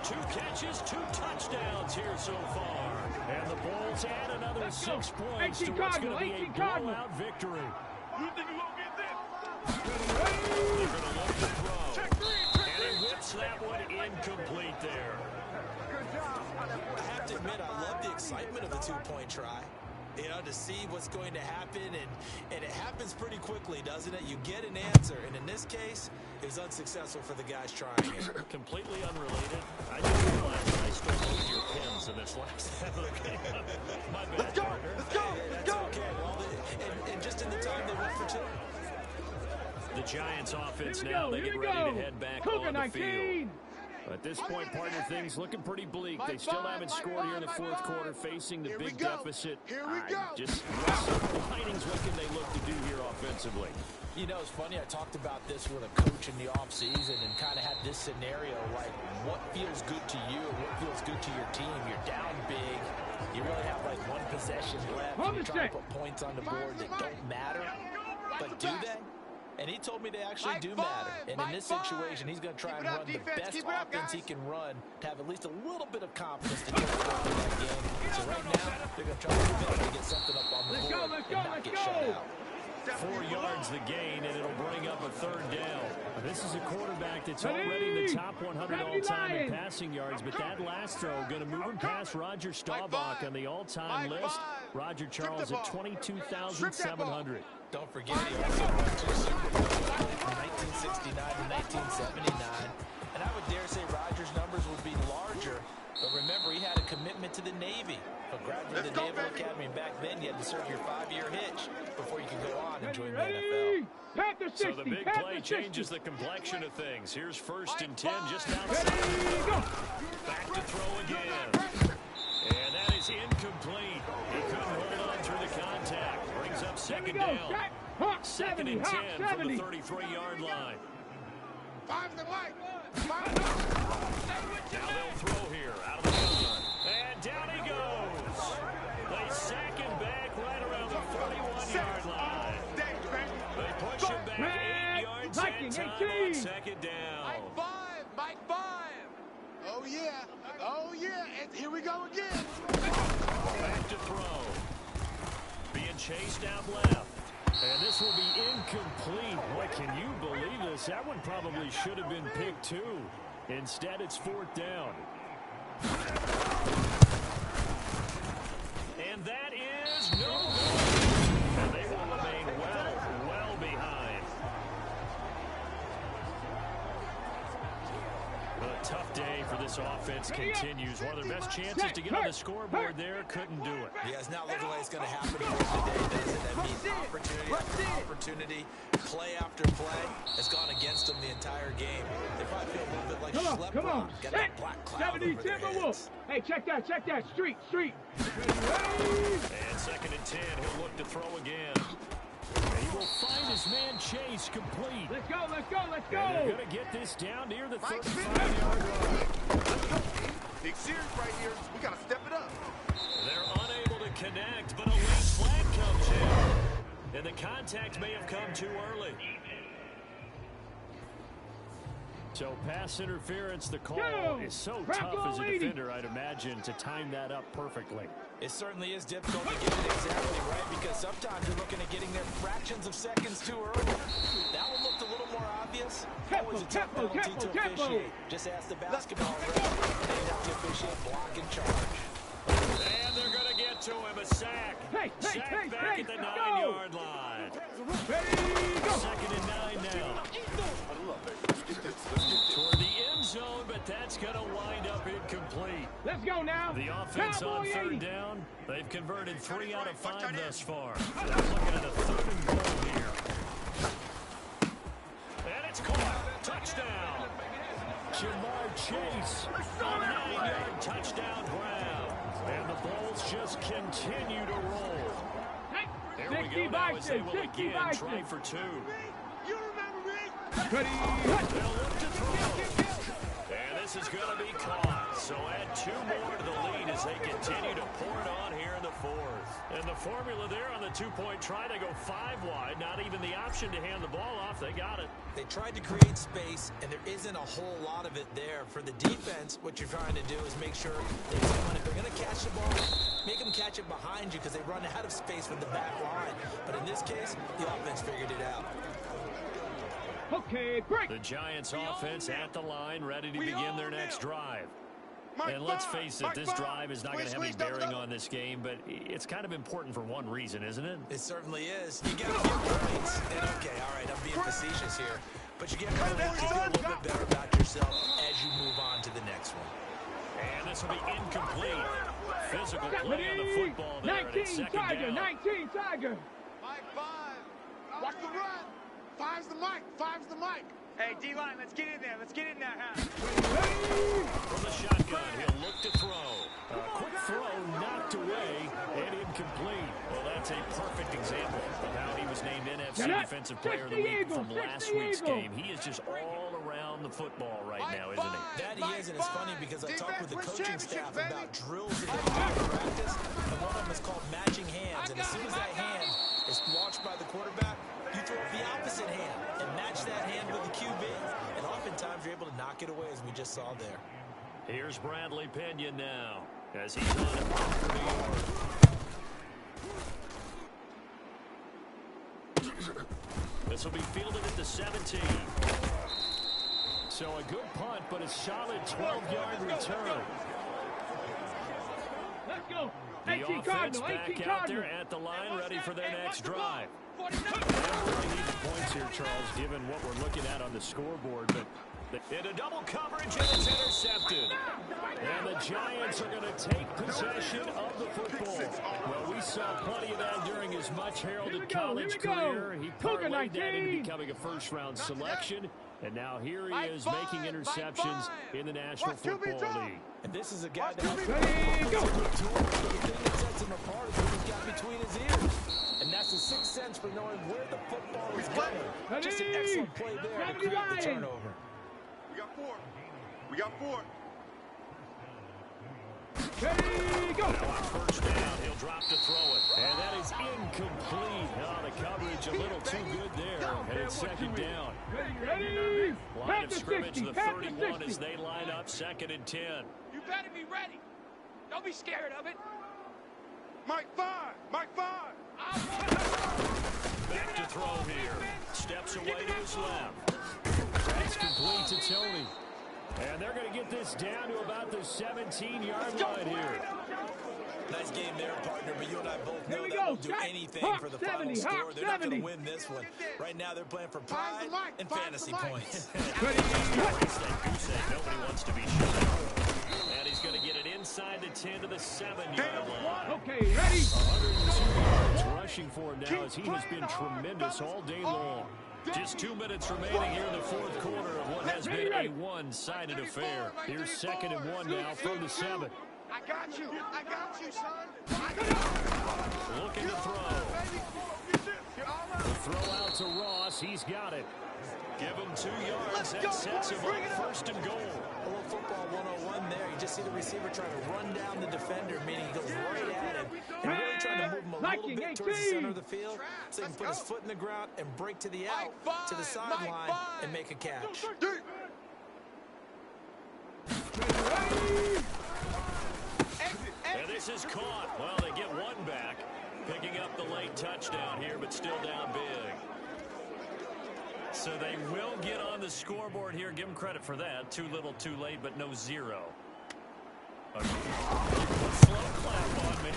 2 catches, 2 touchdowns here so far. And the Bulls add another 6 points to what's going to be a blowout victory. You think you're going to get this? They're going to look to throw. And he whips that one incomplete there. admit, I love the excitement of the two-point try. You know, to see what's going to happen, and it happens pretty quickly, doesn't it? You get an answer, and in this case, it was unsuccessful for the guys trying it. Completely unrelated. I just realized I stole both of your pins in this last half of the game. My bad, Let's go! partner. Let's go! That's Go! okay. Well, and just in the time they went for two. The Giants offense Here we now, go, they here get we ready go. to head back Cougar on the 19. field. At this point, partner, things looking pretty bleak. They still haven't scored here in the fourth quarter, facing the big deficit. Here we go. Just Linings, what can they look to do here offensively? You know, it's funny, I talked about this with a coach in the offseason and kind of had this scenario, like what feels good to you and what feels good to your team. You're down big. You really have like one possession left. And you're trying to put points on the board that don't matter. But do they? And he told me they actually do matter. And in this situation, he's going to try and run the best offense he can run to have at least a little bit of confidence to take over that game. So right now, they're going to try to do better to get something up on the board and not get shut out. 4 yards the gain, and it'll bring up a third down. This is a quarterback that's already in the top 100 all-time in passing yards, but that last throw going to move him past Roger Staubach on the all-time list. Roger Charles at 22,700. Don't forget, he also won 2 Super Bowls from 1969 to 1979. And I would dare say Rodgers' numbers would be larger. But remember, he had a commitment to the Navy. For graduating the Naval Academy, and back then you had to serve your 5-year hitch before you could go on and join the NFL. So the big play changes the complexion of things. Here's 1st and 10 just outside. Back to throw again. And that is incomplete. He couldn't hold on through the contact. Brings up 2nd down. 2nd and 10 from the 33-yard line. Now they'll throw here out of the gun. And down he goes. They sack him back right around the 41-yard line. They push him back 8 yards and time on 2nd down. Mike 5. Oh, yeah. Oh, yeah. And here we go again. Back to throw. Being chased out left. And this will be incomplete. Boy, can you believe this? That one probably should have been picked too. Instead, it's 4th down. And that is no good. And they will remain well behind. A tough day for this offense continues. One of their best chances to get on the scoreboard there, couldn't do it. Yeah, it's not looking like it's going to happen for them today, does it? I mean, opportunity after opportunity, play after play has gone against them the entire game. They probably feel a little bit like Schlepp. Come on. Got that black cloud over their heads. Hey, check that. Street. And 2nd and 10, he'll look to throw again. And he will find his man Chase complete. Let's go. And they're going to get this down near the 35-yard line. Big series right here. We got to step it up. They're unable to connect, but a late flag comes in. And the contact may have come too early. So pass interference, the call is so tough as a defender, I'd imagine, to time that up perfectly. It certainly is difficult to get it exactly right because sometimes you're looking at getting there fractions of seconds too early. That one looked a little more obvious. Always a tough penalty to officiate. Just ask the basketball ref. They'd have to officiate block and charge. And they're going to get to him, a sack. Sack back at the 9-yard line. 2nd and 9 now. Toward the end zone, but that's going to wind up incomplete. Let's go now. The offense on 3rd down. They've converted 3 out of 5 thus far. They're looking at a 3rd and goal here. And it's caught. Touchdown. Jamar Chase. A 9-yard touchdown grab. And the Bulls just continue to roll. There we go now as they will again try for 2. You remember me? Ready. They'll look to throw. And this is going to be caught. So add 2 more to the lead as they continue to pour it on here in the 4th. And the formula there on the 2-point try to go 5 wide. Not even the option to hand the ball off. They got it. They tried to create space, and there isn't a whole lot of it there. For the defense, what you're trying to do is make sure that someone, if they're going to catch the ball, make them catch it behind you because they run out of space from the back line. But in this case, the offense figured it out. Okay, great. The Giants offense at the line, ready to begin their next drive. And let's face it, this drive is not going to have any bearing on this game, but it's kind of important for one reason, isn't it? It certainly is. You get a few points, and okay, all right, I'm being facetious here, but you get points to feel a little bit better about yourself as you move on to the next one. And this will be incomplete. Physical play on the football there, and it's 19 second Tiger, down. 19 Tiger. Mike, 5. Watch the run. 5's the mic. 5's the mic. Hey, D-line, let's get in there. Let's get in there, huh? From the shotgun, he'll look to throw. A quick throw knocked away and incomplete. Well, that's a perfect example of how he was named NFC Defensive Player of the Week from last week's game. He is just all around the football right now, isn't he? That he is, and it's funny because I talked with the coaching staff about drills that they do in practice, and one of them is called matching hands, and as soon as that hand is launched by the quarterback, you throw the opposite hand and match that hand with the QB, and oftentimes you're able to knock it away, as we just saw there. Here's Bradley Pinion now as he's on it for New York. This will be fielded at the 17. So a good punt, but a solid 12-yard return. Let's go. The 18 offense Cardinal, back 18 out Cardinal. there at the line, ready for their next drive. They really need the points here, Charles, given what we're looking at on the scoreboard. But into double coverage, and it's intercepted. And the Giants are going to take possession of the football. Well, we saw plenty of that during his much-heralded college career. He parlayed that into becoming a first-round selection. And now here he is making interceptions in the National Football League. And this is a guy that has Ready, the go. thing that sets him apart is what he's got between his ears. And that's the sixth sense for knowing where the football is going. Just an excellent play there to create the turnover. We got 4. We got 4. Ready, go. First down, he'll drop to throw it. And that is incomplete. Oh, the coverage a little too good there. And it's second down. Ready. Line of scrimmage, the 31 as they line up, 2nd and 10. You better be ready. Don't be scared of it. Mike 5. Mike 5. Back to throw here. Steps away to his left. That's complete to Tony. And they're going to get this down to about the 17-yard line here. Nice game there, partner, but you and I both know Here we that go. will do anything for the final score. They're not going to win this one. Right now, they're playing for pride and fantasy points. Nobody wants to be shut. And he's going to get it inside the 10 to the 7-yard line. Okay, ready. 102 yards rushing for him now as he has been tremendous all day long. Just 2 minutes remaining here in the fourth quarter of what has been a one-sided affair. Here's 2nd and 1 now from the 7. I got you. I got you, son. Looking to throw. The throw out to Ross. He's got it. Give him 2 yards. That sets him up 1st and goal. A little football 101 there. You just see the receiver trying to run down the defender, meaning he goes right at him. And really trying to move him a little bit towards the center of the field so he can put his foot in the ground and break to the out, to the sideline, and make a catch. And this is caught. Well, they get one back. Picking up the late touchdown here, but still down big. So they will get on the scoreboard here. Give them credit for that. Too little, too late, but no 0. Slow clap on me.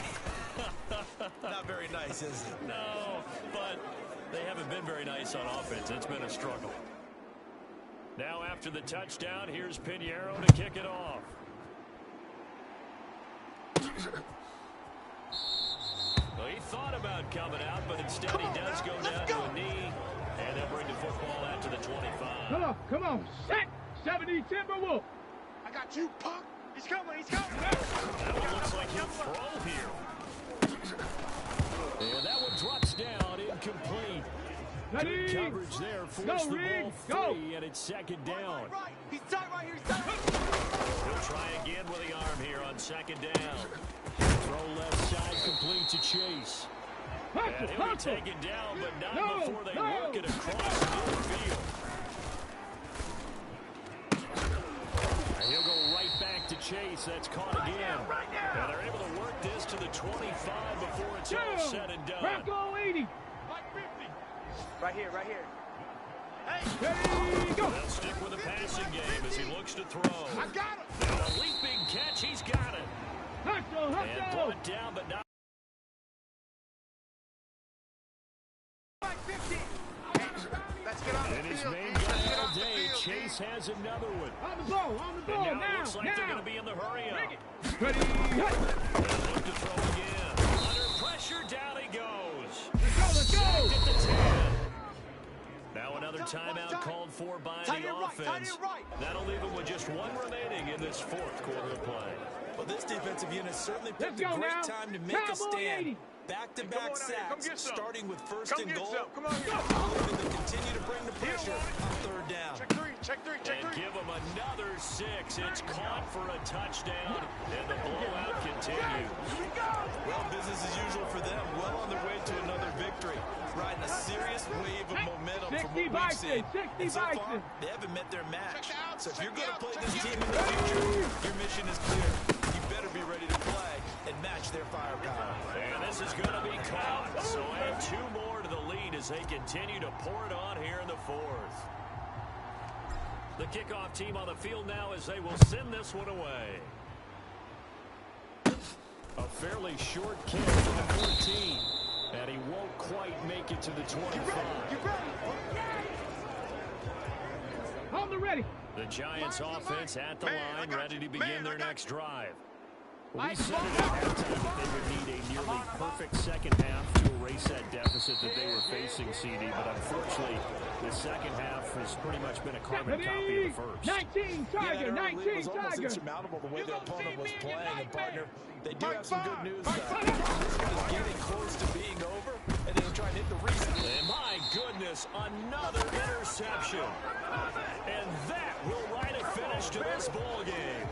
Not very nice, is it? No, but they haven't been very nice on offense. It's been a struggle. Now after the touchdown, here's Pinheiro to kick it off. Well, he thought about coming out, but instead he does go down to a knee, and they'll bring the football out to the 25. Come on, set. 70 Timberwolf. I got you, punk. He's coming, he's coming. That one looks like he'll throw here. And that one drops down, incomplete. Good coverage there, forced the ball free, and it's 2nd down. Right. He's tight right here, he's tight. He'll try again with the arm here on 2nd down. Throw left side complete to Chase. And he'll be taken down, but not before they work it across midfield. And he'll go right back to Chase. That's caught again. And they're able to work this to the 25 before it's all said and done. Bronco 80. Right here, right here. Ready, go. They'll stick with the passing game as he looks to throw. I got him. Now a leaping catch down, but not. Let's get on the And his field. main Let's guy get all off the day, field. Chase has another one. On the ball, And now it looks like they're going to be in the hurry up. Ready, hit. And look to throw again. Under pressure, down he goes. Let's go, Sacked let's at go. the 10. Now another timeout called for by Tight the end right, tight offense. end right. That'll leave him with just one remaining in this fourth quarter of play. Well, this defensive unit certainly Let's picked a go great now. time to make a Cowboy stand. 80. Back-to-back Come on out here. Come sacks, get some. starting with first Come and get goal. some. Come on here. Allowing them to continue to bring the pressure on third down. Check three, check three, check And three. give him another 6. It's caught for a touchdown, and the blowout continues. Well, business as usual for them. Well on their way to another victory. Riding a serious wave of momentum from what 60 we've seen. Bison, 60 And so far, Bison. they haven't met their match. Check it out, So if you're check going it to play out, this check team it in the out. future, your mission is clear. You better be ready to play and match their firepower. And this is going to be caught. So add 2 more to the lead as they continue to pour it on here in the fourth. The kickoff team on the field now as they will send this one away. A fairly short kick to the 14. And he won't quite make it to the 25. On the ready. The Giants offense at the Man, I line, got ready you. to begin Man, their I got next you. drive. We Nice said it ball. at halftime that they would need a nearly perfect second half to erase that deficit that they were facing, CD. But unfortunately, the second half has pretty much been a carbon copy of Ready. the first. 19 Tiger, 19 was almost Tiger. insurmountable the way their opponent was playing. And partner, they do Mike have some good five. news. Mike though. five. This one is getting close to being over, and they'll try and hit the reset. And my goodness, another interception. And that will write a finish to this ball game.